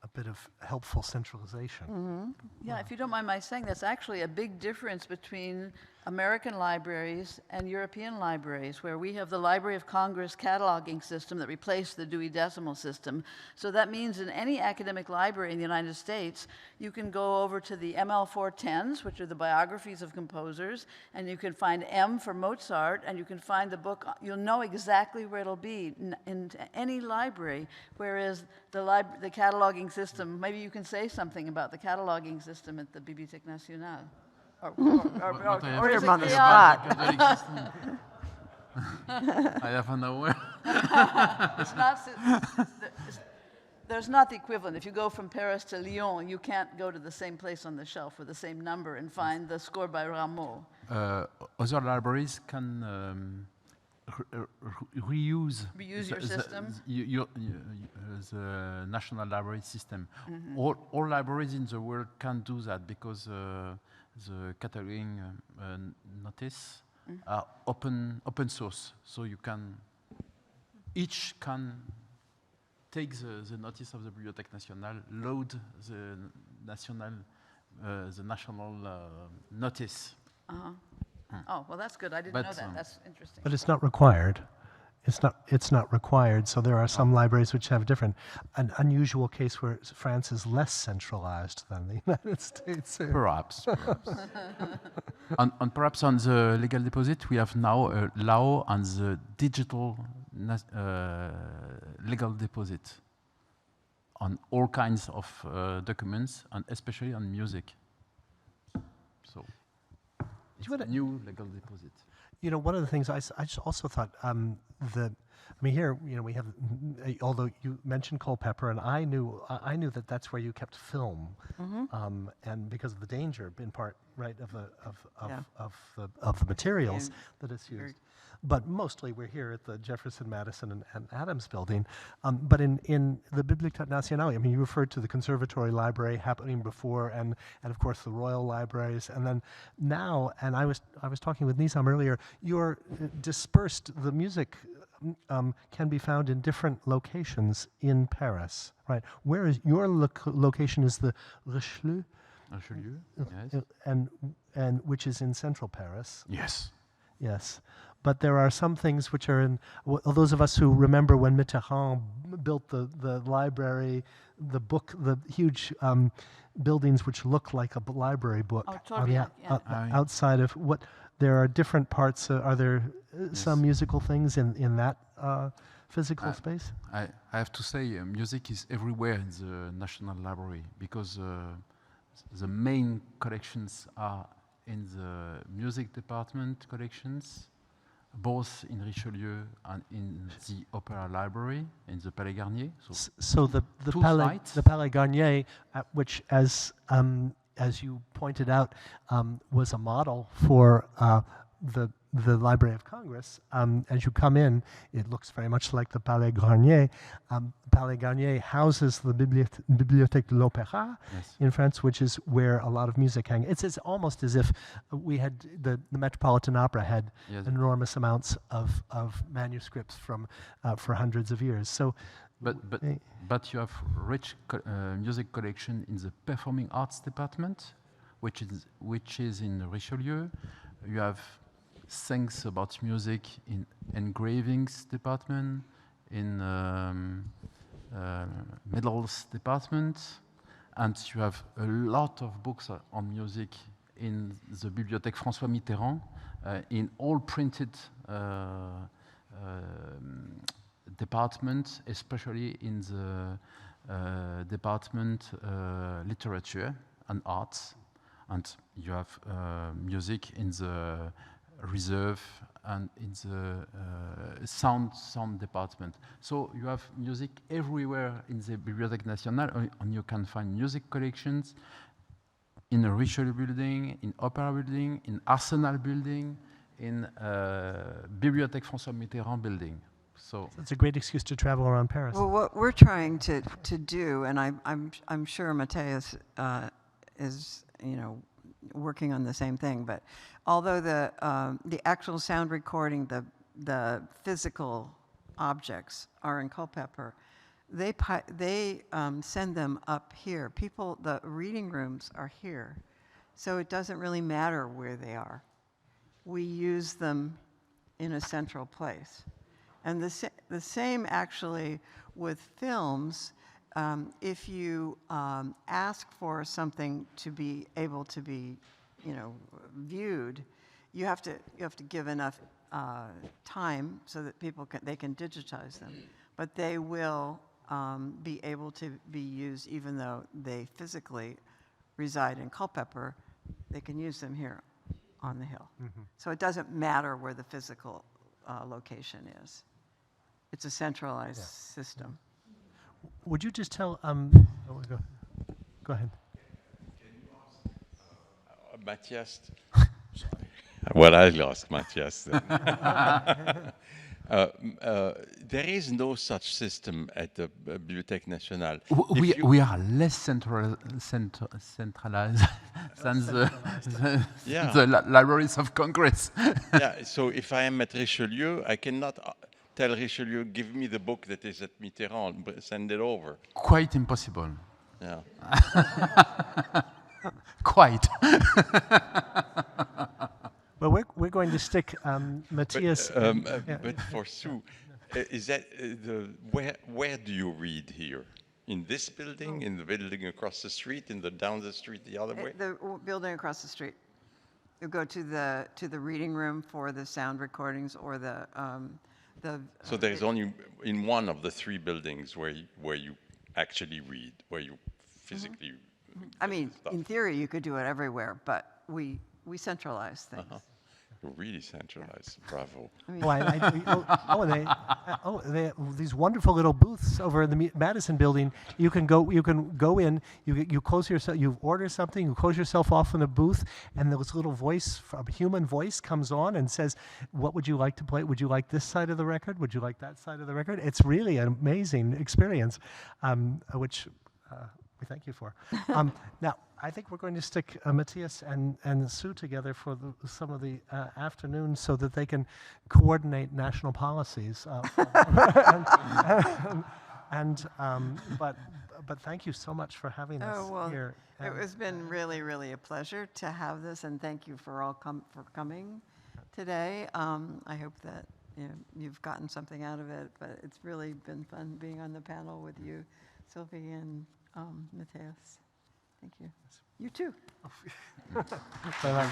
A bit of helpful centralization. Yeah, if you don't mind my saying, that's actually a big difference between American libraries and European libraries, where we have the Library of Congress cataloging system that replaced the Dewey Decimal System. So that means in any academic library in the United States, you can go over to the ML410s, which are the biographies of composers, and you can find M for Mozart, and you can find the book, you'll know exactly where it'll be in any library, whereas the cataloging system, maybe you can say something about the cataloging system at the Bibliothèque Nationale. Or Put is him it on the chaotic? spot. I have an aware. It's not, there's not the equivalent. If you go from Paris to Lyon, you can't go to the same place on the shelf with the same number and find the score by Rameau. Other libraries can reuse Your system? the National Library system. All libraries in the world can do that because the cataloging notice are open source, so you can each can take the notice of the Bibliothèque Nationale, load the national notice. Oh, well, that's good. I didn't know that. That's interesting. But it's not required. It's not required. So there are some libraries which have different. An unusual case where France is less centralized than the United States. Perhaps. And perhaps on the legal deposit, we have now a law on the digital legal deposit on all kinds of documents, and especially on music. So it's a new legal deposit. One of the things I just also thought, here, we have, although you mentioned Culpeper, and I knew that that's where you kept film, and because of the danger, in part, right, of the materials that it's used. But mostly we're here at the Jefferson, Madison, and Adams building. But in the Bibliothèque Nationale, you referred to the Conservatory Library happening before, and of course the Royal Libraries, and then now. And I was talking with Nissam earlier. You're dispersed. The music can be found in different locations in Paris, right? Where is your location? Is the Richelieu? Richelieu, yes. And which is in central Paris. Yes. Yes. But there are some things which are in, those of us who remember when Mitterrand built the library, the huge buildings which look like a library book outside of there are different parts. Are there some musical things in that physical space? I have to say, music is everywhere in the National Library because the main collections are in the music department collections, both in Richelieu and in the Opera Library, in the Palais Garnier. So the Palais Garnier, which as you pointed out, was a model for the Library of Congress. As you come in, it looks very much like the Palais Garnier. Palais Garnier houses the Bibliothèque de l'Opéra in France, which is where a lot of music hangs. It's almost as if we had the Metropolitan Opera had enormous amounts of manuscripts for hundreds of years. So, but you have rich music collection in the Performing Arts Department, which is in Richelieu. You have things about music in engravings department, in medals department, and you have a lot of books on music in the Bibliothèque François Mitterrand, in all printed department, especially in the department literature and arts, and you have music in the reserve and in the sound department. So you have music everywhere in the Bibliothèque Nationale, and you can find music collections in the Richelieu building, in Opera building, in Arsenal building, in Bibliothèque François Mitterrand building. So it's a great excuse to travel around Paris. Well, what we're trying to do, and I'm sure Matthias is working on the same thing. But although the actual sound recording, the physical objects are in Culpeper, they send them up here. The reading rooms are here, so it doesn't really matter where they are. We use them in a central place. And the same actually with films. If you ask for something to be able to be, viewed, you have to give enough time so that they can digitize them. But they will be able to be used even though they physically reside in Culpeper. They can use them here on the Hill. So it doesn't matter where the physical location is. It's a centralized system. Would you just tell, go ahead. Matthias. Well, I'll ask Matthias then. There is no such system at the Bibliothèque Nationale. We are less centralized than the libraries of Congress. Yeah, so if I am at Richelieu, I cannot tell Richelieu, give me the book that is at Mitterrand, send it over. Quite impossible. Yeah. Quite. Well, we're going to stick Matthias. But for Sue, is that where do you read here? In this building, in the building across the street, down the street the other way? The building across the street. You go to the reading room for the sound recordings or the. So there's only in one of the three buildings where you actually read, where you physically. I mean, in theory, you could do it everywhere, but we centralize things. You're really centralized. Bravo. These wonderful little booths over in the Madison building. You can go in. You close yourself. You order something. You close yourself off in a booth, and this little voice, a human voice, comes on and says, "What would you like to play? Would you like this side of the record? Would you like that side of the record?" It's really an amazing experience, which we thank you for. Now, I think we're going to stick Matthias and Sue together for some of the afternoons so that they can coordinate national policies. But thank you so much for having us here. It has been really, really a pleasure to have this, and thank you for coming today. I hope that you've gotten something out of it, but it's really been fun being on the panel with you, Sylvie and Matthias. Thank you. You too. Bye-bye.